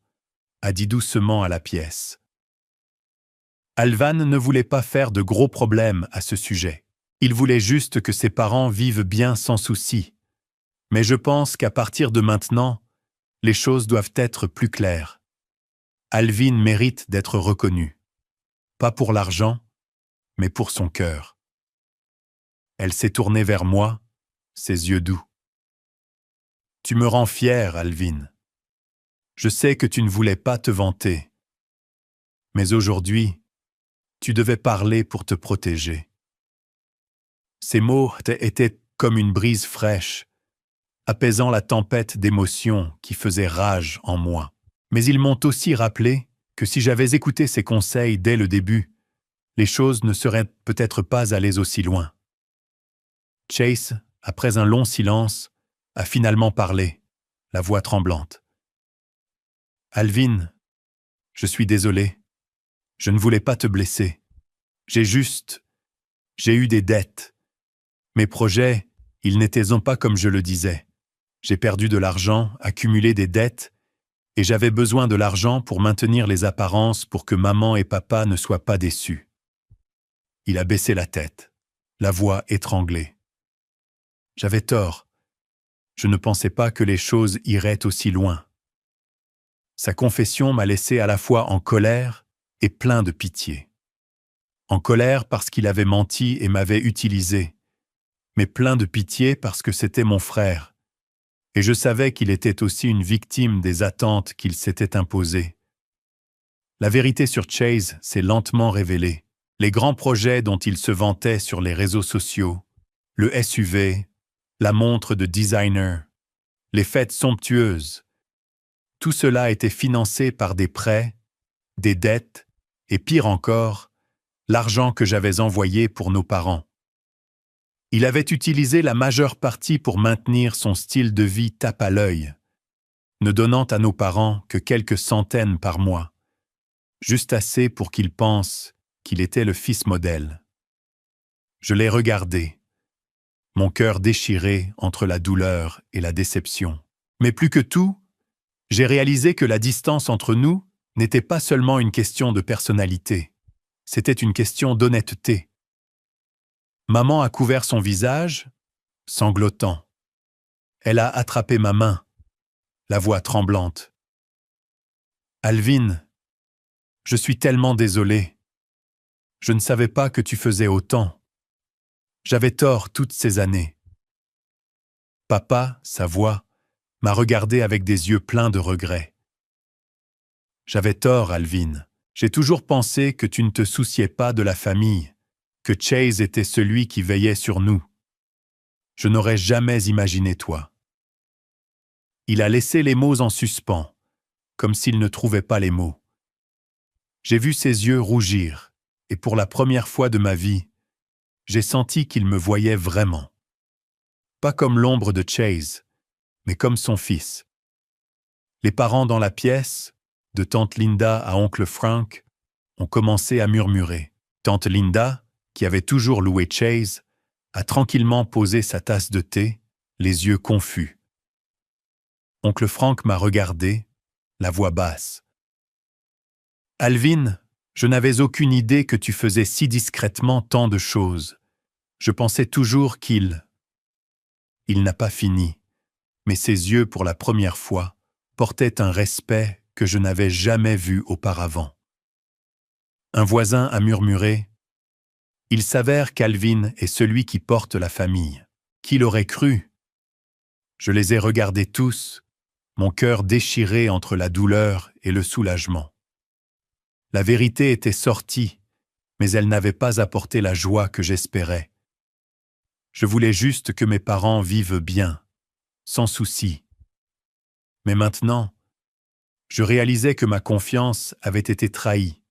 [SPEAKER 1] a dit doucement à la pièce. Alvan ne voulait pas faire de gros problèmes à ce sujet. Il voulait juste que ses parents vivent bien sans souci. Mais je pense qu'à partir de maintenant, les choses doivent être plus claires. Alvin mérite d'être reconnu. Pas pour l'argent, mais pour son cœur. Elle s'est tournée vers moi, ses yeux doux. Tu me rends fier, Alvin. Je sais que tu ne voulais pas te vanter. Mais aujourd'hui, tu devais parler pour te protéger. Ces mots étaient comme une brise fraîche, apaisant la tempête d'émotions qui faisait rage en moi. Mais ils m'ont aussi rappelé que si j'avais écouté ces conseils dès le début, les choses ne seraient peut-être pas allées aussi loin. Chase, après un long silence, a finalement parlé, la voix tremblante. Alvin, je suis désolé. Je ne voulais pas te blesser. J'ai eu des dettes. Mes projets, ils n'étaient pas comme je le disais. J'ai perdu de l'argent, accumulé des dettes, et j'avais besoin de l'argent pour maintenir les apparences pour que maman et papa ne soient pas déçus. Il a baissé la tête, la voix étranglée. J'avais tort. Je ne pensais pas que les choses iraient aussi loin. Sa confession m'a laissé à la fois en colère et plein de pitié. En colère parce qu'il avait menti et m'avait utilisé, mais plein de pitié parce que c'était mon frère, et je savais qu'il était aussi une victime des attentes qu'il s'était imposées. La vérité sur Chase s'est lentement révélée. Les grands projets dont il se vantait sur les réseaux sociaux, le SUV, la montre de designer, les fêtes somptueuses, tout cela était financé par des prêts, des dettes, et pire encore, l'argent que j'avais envoyé pour nos parents. Il avait utilisé la majeure partie pour maintenir son style de vie tape à l'œil, ne donnant à nos parents que quelques centaines par mois, juste assez pour qu'ils pensent qu'il était le fils modèle. Je l'ai regardé, mon cœur déchiré entre la douleur et la déception. Mais plus que tout, j'ai réalisé que la distance entre nous n'était pas seulement une question de personnalité, c'était une question d'honnêteté. Maman a couvert son visage, sanglotant. Elle a attrapé ma main, la voix tremblante. « Alvin, je suis tellement désolé. Je ne savais pas que tu faisais autant. J'avais tort toutes ces années. » Papa, sa voix, m'a regardé avec des yeux pleins de regrets. « J'avais tort, Alvin. J'ai toujours pensé que tu ne te souciais pas de la famille, que Chase était celui qui veillait sur nous. Je n'aurais jamais imaginé toi. » Il a laissé les mots en suspens, comme s'il ne trouvait pas les mots. J'ai vu ses yeux rougir, et pour la première fois de ma vie, j'ai senti qu'il me voyait vraiment. Pas comme l'ombre de Chase, mais comme son fils. Les parents dans la pièce, de tante Linda à oncle Frank, ont commencé à murmurer. Tante Linda, qui avait toujours loué Chase, a tranquillement posé sa tasse de thé, les yeux confus. Oncle Frank m'a regardé, la voix basse. « Alvin, je n'avais aucune idée que tu faisais si discrètement tant de choses. Je pensais toujours qu'il... » Il n'a pas fini, mais ses yeux, pour la première fois, portaient un respect que je n'avais jamais vu auparavant. Un voisin a murmuré « Il s'avère qu'Alvin est celui qui porte la famille. Qui l'aurait cru ?» Je les ai regardés tous, mon cœur déchiré entre la douleur et le soulagement. La vérité était sortie, mais elle n'avait pas apporté la joie que j'espérais. Je voulais juste que mes parents vivent bien, sans souci. Mais maintenant, je réalisais que ma confiance avait été trahie,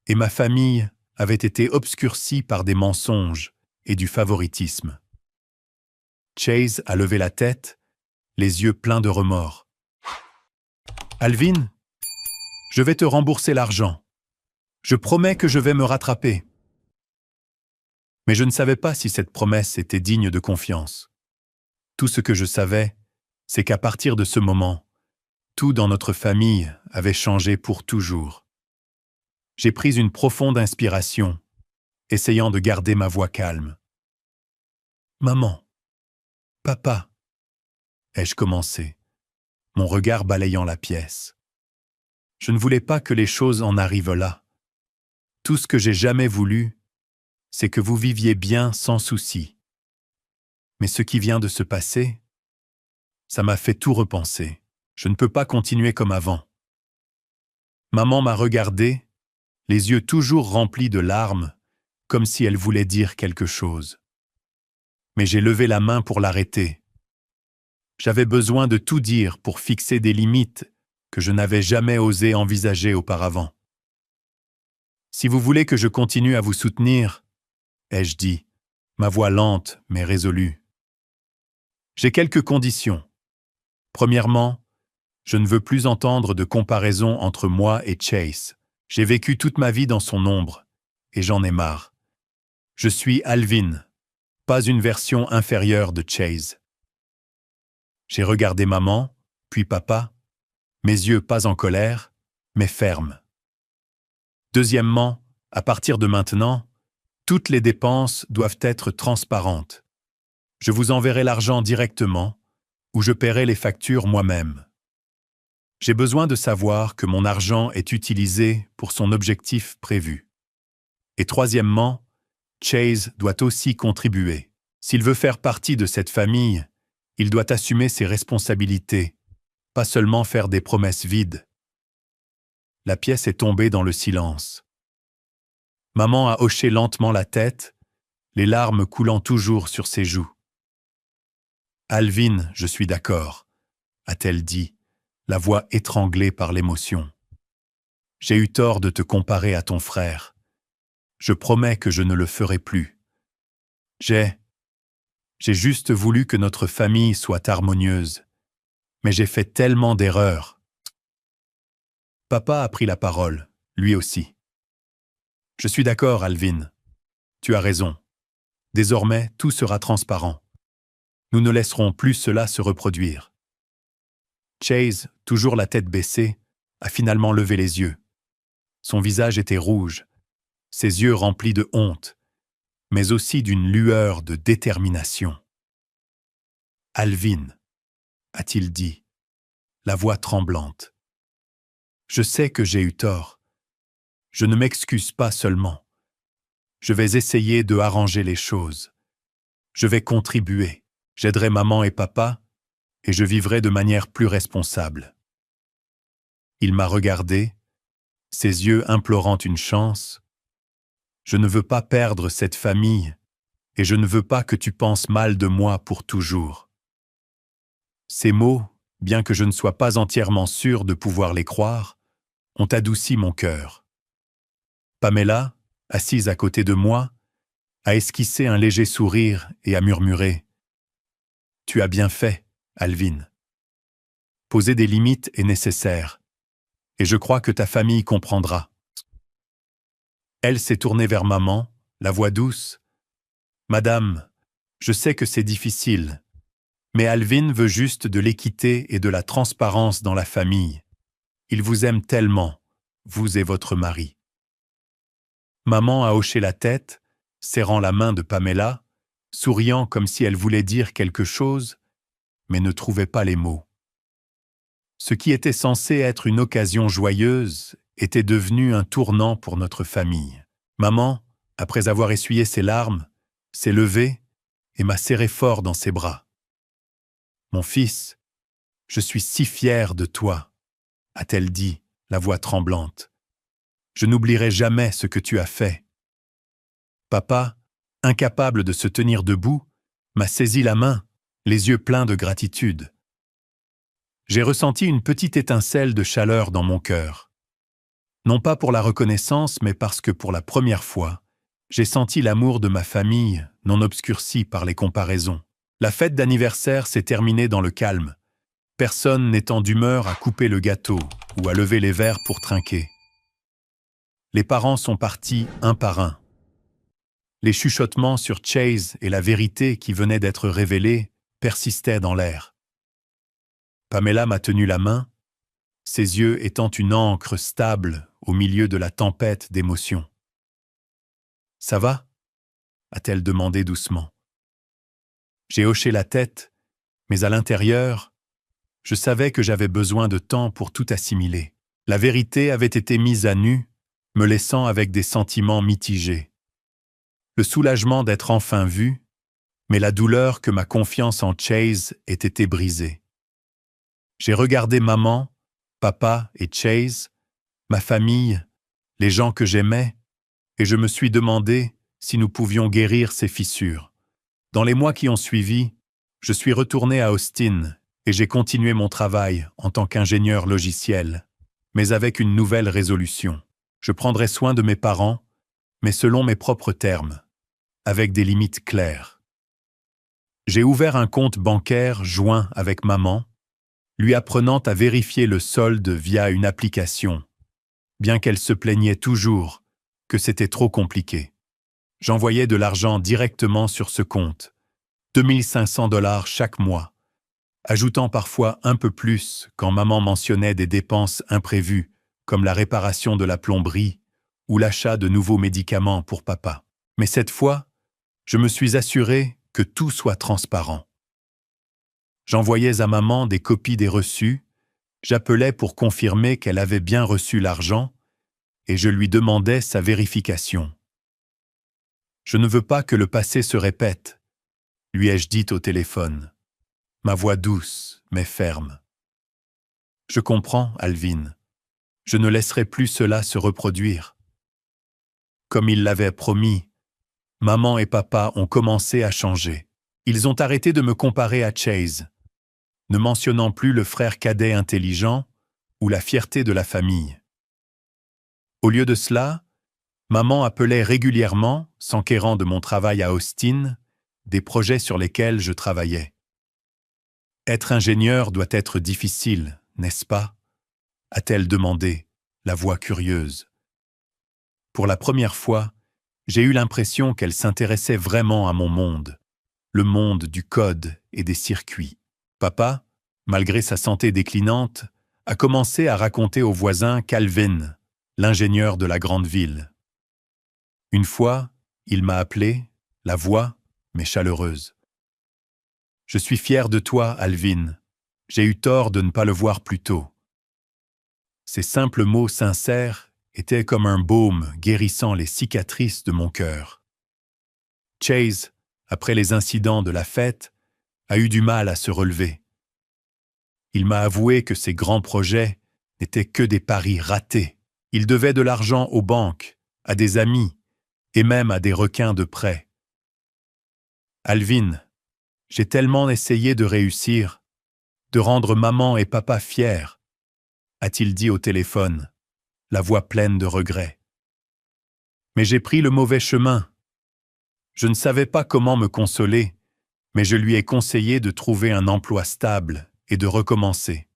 [SPEAKER 1] et ma famille avait été obscurcie par des mensonges et du favoritisme. Chase a levé la tête, les yeux pleins de remords. « Alvin, je vais te rembourser l'argent. Je promets que je vais me rattraper. » Mais je ne savais pas si cette promesse était digne de confiance. Tout ce que je savais, c'est qu'à partir de ce moment, tout dans notre famille avait changé pour toujours. J'ai pris une profonde inspiration, essayant de garder ma voix calme. « Maman, papa, ai-je commencé, mon regard balayant la pièce. Je ne voulais pas que les choses en arrivent là. Tout ce que j'ai jamais voulu, c'est que vous viviez bien sans souci. Mais ce qui vient de se passer, ça m'a fait tout repenser. Je ne peux pas continuer comme avant. » Maman m'a regardé, les yeux toujours remplis de larmes, comme si elle voulait dire quelque chose. Mais j'ai levé la main pour l'arrêter. J'avais besoin de tout dire pour fixer des limites que je n'avais jamais osé envisager auparavant. « Si vous voulez que je continue à vous soutenir, » ai-je dit, ma voix lente mais résolue. « J'ai quelques conditions. Premièrement, je ne veux plus entendre de comparaison entre moi et Chase. J'ai vécu toute ma vie dans son ombre, et j'en ai marre. Je suis Alvin, pas une version inférieure de Chase. » J'ai regardé maman, puis papa, mes yeux pas en colère, mais fermes. Deuxièmement, à partir de maintenant, toutes les dépenses doivent être transparentes. Je vous enverrai l'argent directement, ou je paierai les factures moi-même. J'ai besoin de savoir que mon argent est utilisé pour son objectif prévu. Et troisièmement, Chase doit aussi contribuer. S'il veut faire partie de cette famille, il doit assumer ses responsabilités, pas seulement faire des promesses vides. La pièce est tombée dans le silence. Maman a hoché lentement la tête, les larmes coulant toujours sur ses joues. « Alvin, je suis d'accord, » a-t-elle dit, la voix étranglée par l'émotion. « J'ai eu tort de te comparer à ton frère. Je promets que je ne le ferai plus. J'ai juste voulu que notre famille soit harmonieuse, mais j'ai fait tellement d'erreurs. » Papa a pris la parole, lui aussi. « Je suis d'accord, Alvin. Tu as raison. Désormais, tout sera transparent. Nous ne laisserons plus cela se reproduire. » Chase, toujours la tête baissée, a finalement levé les yeux. Son visage était rouge, ses yeux remplis de honte, mais aussi d'une lueur de détermination. « Alvin, » a-t-il dit, la voix tremblante. « Je sais que j'ai eu tort. Je ne m'excuse pas seulement. Je vais essayer de arranger les choses. Je vais contribuer. J'aiderai maman et papa, et je vivrai de manière plus responsable. » Il m'a regardé, ses yeux implorant une chance. « Je ne veux pas perdre cette famille, et je ne veux pas que tu penses mal de moi pour toujours. » Ces mots, bien que je ne sois pas entièrement sûr de pouvoir les croire, ont adouci mon cœur. Pamela, assise à côté de moi, a esquissé un léger sourire et a murmuré « Tu as bien fait, Alvin. Poser des limites est nécessaire, et je crois que ta famille comprendra. » Elle s'est tournée vers maman, la voix douce. « Madame, je sais que c'est difficile, mais Alvin veut juste de l'équité et de la transparence dans la famille. Il vous aime tellement, vous et votre mari. » Maman a hoché la tête, serrant la main de Pamela, souriant comme si elle voulait dire quelque chose, mais ne trouvait pas les mots. Ce qui était censé être une occasion joyeuse était devenu un tournant pour notre famille. Maman, après avoir essuyé ses larmes, s'est levée et m'a serré fort dans ses bras. « Mon fils, je suis si fière de toi, » a-t-elle dit, la voix tremblante. « Je n'oublierai jamais ce que tu as fait. » Papa, incapable de se tenir debout, m'a saisi la main, les yeux pleins de gratitude. J'ai ressenti une petite étincelle de chaleur dans mon cœur. Non pas pour la reconnaissance, mais parce que pour la première fois, j'ai senti l'amour de ma famille non obscurci par les comparaisons. La fête d'anniversaire s'est terminée dans le calme, personne n'étant d'humeur à couper le gâteau ou à lever les verres pour trinquer. Les parents sont partis un par un. Les chuchotements sur Chase et la vérité qui venait d'être révélée persistaient dans l'air. Pamela m'a tenu la main, ses yeux étant une ancre stable au milieu de la tempête d'émotions. « Ça va ?» a-t-elle demandé doucement. J'ai hoché la tête, mais à l'intérieur, je savais que j'avais besoin de temps pour tout assimiler. La vérité avait été mise à nu, me laissant avec des sentiments mitigés. Le soulagement d'être enfin vu, mais la douleur que ma confiance en Chase ait été brisée. J'ai regardé maman, papa et Chase, ma famille, les gens que j'aimais, et je me suis demandé si nous pouvions guérir ces fissures. Dans les mois qui ont suivi, je suis retourné à Austin et j'ai continué mon travail en tant qu'ingénieur logiciel, mais avec une nouvelle résolution. Je prendrai soin de mes parents, mais selon mes propres termes, avec des limites claires. J'ai ouvert un compte bancaire joint avec maman, lui apprenant à vérifier le solde via une application, bien qu'elle se plaignait toujours que c'était trop compliqué. J'envoyais de l'argent directement sur ce compte, 2 500 $ chaque mois, ajoutant parfois un peu plus quand maman mentionnait des dépenses imprévues, comme la réparation de la plomberie ou l'achat de nouveaux médicaments pour papa. Mais cette fois, je me suis assuré que tout soit transparent. J'envoyais à maman des copies des reçus, j'appelais pour confirmer qu'elle avait bien reçu l'argent et je lui demandais sa vérification. Je ne veux pas que le passé se répète, lui ai-je dit au téléphone, ma voix douce mais ferme. Je comprends, Alvin. Je ne laisserai plus cela se reproduire. Comme il l'avait promis, maman et papa ont commencé à changer. Ils ont arrêté de me comparer à Chase, ne mentionnant plus le frère cadet intelligent ou la fierté de la famille. Au lieu de cela, maman appelait régulièrement, s'enquérant de mon travail à Austin, des projets sur lesquels je travaillais. Être ingénieur doit être difficile, n'est-ce pas ? A-t-elle demandé, la voix curieuse. Pour la première fois, j'ai eu l'impression qu'elle s'intéressait vraiment à mon monde, le monde du code et des circuits. Papa, malgré sa santé déclinante, a commencé à raconter aux voisins Calvin, l'ingénieur de la grande ville. Une fois, il m'a appelé, la voix, mais chaleureuse. « Je suis fier de toi, Alvin. J'ai eu tort de ne pas le voir plus tôt. » Ces simples mots sincères étaient comme un baume guérissant les cicatrices de mon cœur. Chase, après les incidents de la fête, a eu du mal à se relever. Il m'a avoué que ses grands projets n'étaient que des paris ratés. Il devait de l'argent aux banques, à des amis et même à des requins de prêt. « Alvin, j'ai tellement essayé de réussir, de rendre maman et papa fiers, » a-t-il dit au téléphone, la voix pleine de regret. Mais j'ai pris le mauvais chemin. Je ne savais pas comment me consoler, mais je lui ai conseillé de trouver un emploi stable et de recommencer.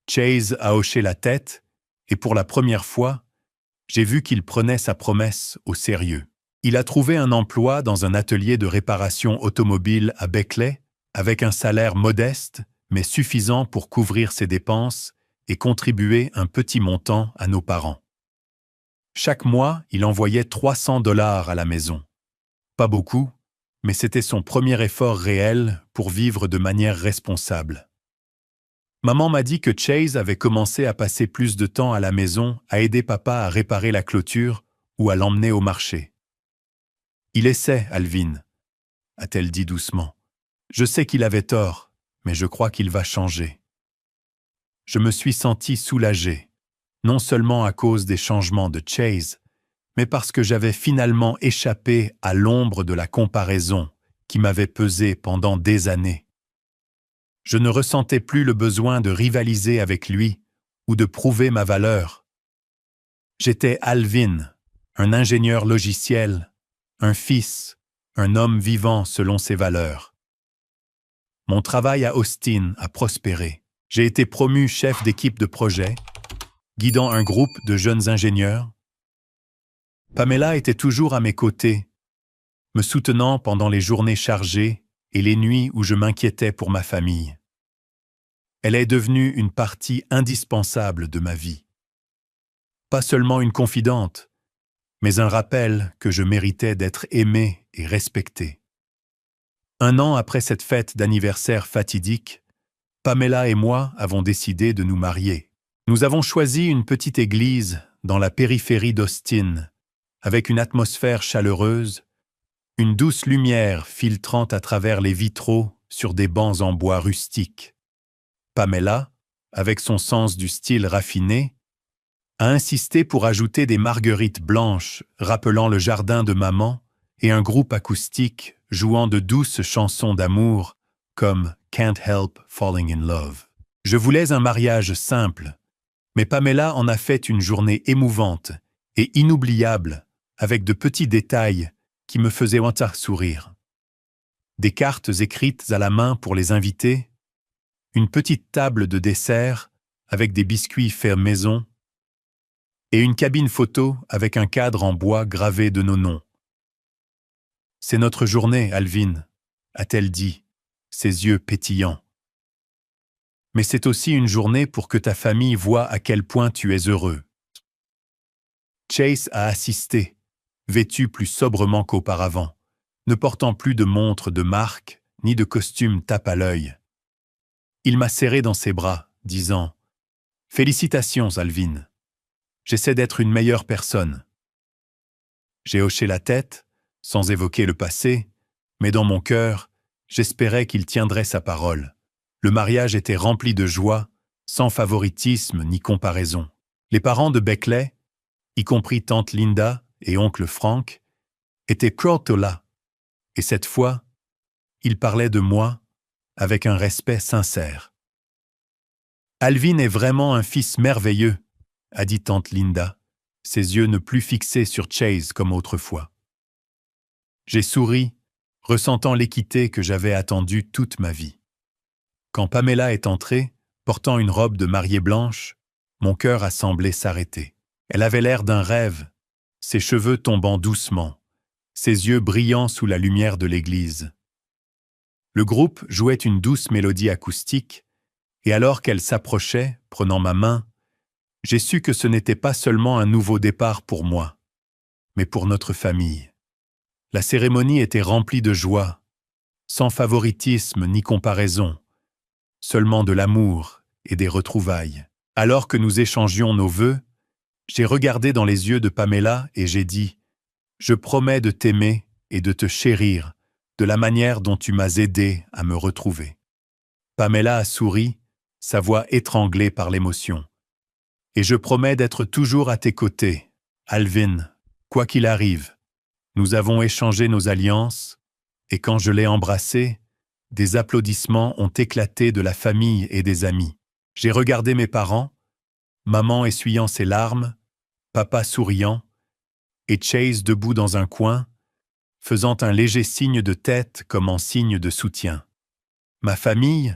[SPEAKER 1] Chase a hoché la tête, et pour la première fois, j'ai vu qu'il prenait sa promesse au sérieux. Il a trouvé un emploi dans un atelier de réparation automobile à Beckley, avec un salaire modeste, mais suffisant pour couvrir ses dépenses et contribuer un petit montant à nos parents. Chaque mois, il envoyait 300 $ à la maison. Pas beaucoup, mais c'était son premier effort réel pour vivre de manière responsable. Maman m'a dit que Chase avait commencé à passer plus de temps à la maison à aider papa à réparer la clôture ou à l'emmener au marché. « Il essaie, Alvin, » a-t-elle dit doucement. « Je sais qu'il avait tort, mais je crois qu'il va changer. » Je me suis senti soulagé, non seulement à cause des changements de Chase, mais parce que j'avais finalement échappé à l'ombre de la comparaison qui m'avait pesé pendant des années. Je ne ressentais plus le besoin de rivaliser avec lui ou de prouver ma valeur. J'étais Alvin, un ingénieur logiciel, un fils, un homme vivant selon ses valeurs. Mon travail à Austin a prospéré. J'ai été promu chef d'équipe de projet, guidant un groupe de jeunes ingénieurs. Pamela était toujours à mes côtés, me soutenant pendant les journées chargées et les nuits où je m'inquiétais pour ma famille. Elle est devenue une partie indispensable de ma vie. Pas seulement une confidente, mais un rappel que je méritais d'être aimé et respecté. 1 an après cette fête d'anniversaire fatidique, Pamela et moi avons décidé de nous marier. Nous avons choisi une petite église dans la périphérie d'Austin, avec une atmosphère chaleureuse, une douce lumière filtrant à travers les vitraux sur des bancs en bois rustiques. Pamela, avec son sens du style raffiné, a insisté pour ajouter des marguerites blanches rappelant le jardin de maman et un groupe acoustique jouant de douces chansons d'amour comme Can't Help Falling in Love. Je voulais un mariage simple, mais Pamela en a fait une journée émouvante et inoubliable avec de petits détails qui me faisaient sourire. Des cartes écrites à la main pour les invités, une petite table de dessert avec des biscuits faits maison et une cabine photo avec un cadre en bois gravé de nos noms. « C'est notre journée, Alvin », a-t-elle dit, ses yeux pétillants. « Mais c'est aussi une journée pour que ta famille voie à quel point tu es heureux. » Chase a assisté, vêtu plus sobrement qu'auparavant, ne portant plus de montre de marque ni de costume tape à l'œil. Il m'a serré dans ses bras, disant « Félicitations, Alvin. J'essaie d'être une meilleure personne. » J'ai hoché la tête, sans évoquer le passé, mais dans mon cœur, j'espérais qu'il tiendrait sa parole. Le mariage était rempli de joie, sans favoritisme ni comparaison. Les parents de Beckley, y compris tante Linda et oncle Frank, étaient surtout là, et cette fois, ils parlaient de moi avec un respect sincère. « Alvin est vraiment un fils merveilleux », a dit tante Linda, ses yeux ne plus fixés sur Chase comme autrefois. J'ai souri, ressentant l'équité que j'avais attendue toute ma vie. Quand Pamela est entrée, portant une robe de mariée blanche, mon cœur a semblé s'arrêter. Elle avait l'air d'un rêve, ses cheveux tombant doucement, ses yeux brillant sous la lumière de l'église. Le groupe jouait une douce mélodie acoustique, et alors qu'elle s'approchait, prenant ma main, j'ai su que ce n'était pas seulement un nouveau départ pour moi, mais pour notre famille. La cérémonie était remplie de joie, sans favoritisme ni comparaison, seulement de l'amour et des retrouvailles. Alors que nous échangions nos vœux, j'ai regardé dans les yeux de Pamela et j'ai dit « Je promets de t'aimer et de te chérir de la manière dont tu m'as aidé à me retrouver. » Pamela a souri, sa voix étranglée par l'émotion. « Et je promets d'être toujours à tes côtés, Alvin, quoi qu'il arrive. » Nous avons échangé nos alliances, et quand je l'ai embrassée, des applaudissements ont éclaté de la famille et des amis. J'ai regardé mes parents, maman essuyant ses larmes, papa souriant, et Chase debout dans un coin, faisant un léger signe de tête comme en signe de soutien. Ma famille,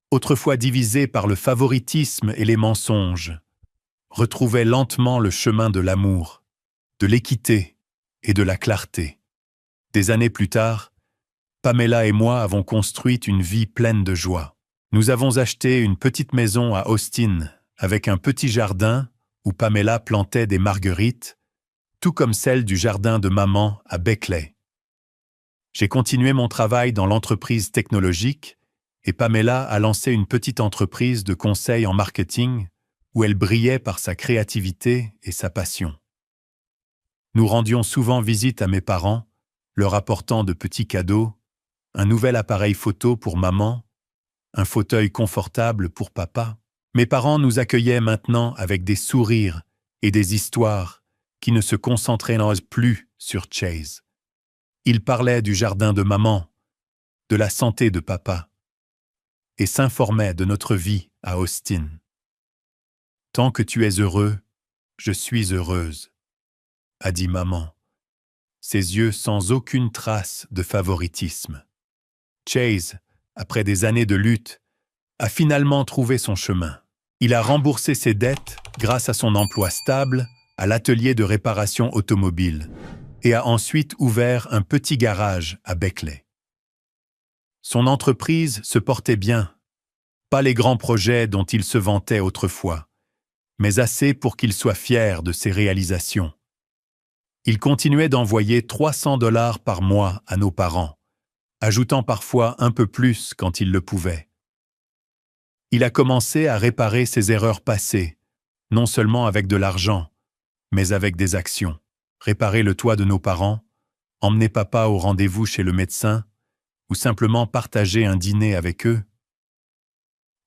[SPEAKER 1] autrefois divisée par le favoritisme et les mensonges, retrouvait lentement le chemin de l'amour, de l'équité et de la clarté. Des années plus tard, Pamela et moi avons construit une vie pleine de joie. Nous avons acheté une petite maison à Austin, avec un petit jardin où Pamela plantait des marguerites, tout comme celle du jardin de maman à Beckley. J'ai continué mon travail dans l'entreprise technologique et Pamela a lancé une petite entreprise de conseil en marketing où elle brillait par sa créativité et sa passion. Nous rendions souvent visite à mes parents, leur apportant de petits cadeaux, un nouvel appareil photo pour maman, un fauteuil confortable pour papa. Mes parents nous accueillaient maintenant avec des sourires et des histoires qui ne se concentraient plus sur Chase. Ils parlaient du jardin de maman, de la santé de papa, et s'informaient de notre vie à Austin. « Tant que tu es heureux, je suis heureuse, a dit maman, ses yeux sans aucune trace de favoritisme. Chase, après des années de lutte, a finalement trouvé son chemin. Il a remboursé ses dettes grâce à son emploi stable à l'atelier de réparation automobile et a ensuite ouvert un petit garage à Beckley. Son entreprise se portait bien, pas les grands projets dont il se vantait autrefois, mais assez pour qu'il soit fier de ses réalisations. Il continuait d'envoyer 300 $ par mois à nos parents, ajoutant parfois un peu plus quand il le pouvait. Il a commencé à réparer ses erreurs passées, non seulement avec de l'argent, mais avec des actions. Réparer le toit de nos parents, emmener papa au rendez-vous chez le médecin, ou simplement partager un dîner avec eux.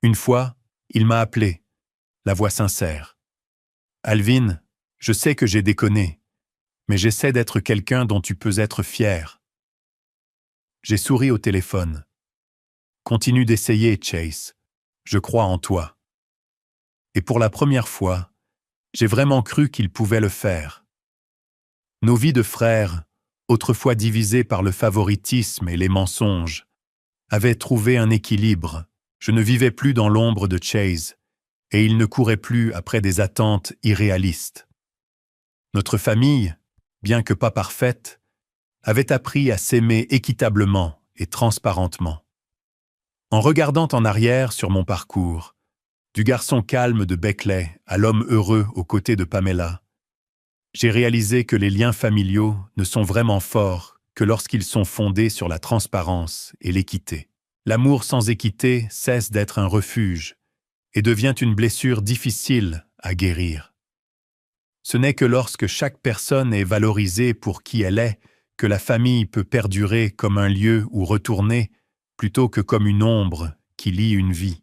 [SPEAKER 1] Une fois, il m'a appelé, la voix sincère. « Alvin, je sais que j'ai déconné, mais j'essaie d'être quelqu'un dont tu peux être fier. » J'ai souri au téléphone. « Continue d'essayer, Chase. Je crois en toi. » Et pour la première fois, j'ai vraiment cru qu'il pouvait le faire. Nos vies de frères, autrefois divisées par le favoritisme et les mensonges, avaient trouvé un équilibre. Je ne vivais plus dans l'ombre de Chase, et il ne courait plus après des attentes irréalistes. Notre famille, bien que pas parfaite, avait appris à s'aimer équitablement et transparentement. En regardant en arrière sur mon parcours, du garçon calme de Beckley à l'homme heureux aux côtés de Pamela, j'ai réalisé que les liens familiaux ne sont vraiment forts que lorsqu'ils sont fondés sur la transparence et l'équité. L'amour sans équité cesse d'être un refuge et devient une blessure difficile à guérir. Ce n'est que lorsque chaque personne est valorisée pour qui elle est que la famille peut perdurer comme un lieu où retourner plutôt que comme une ombre qui lie une vie.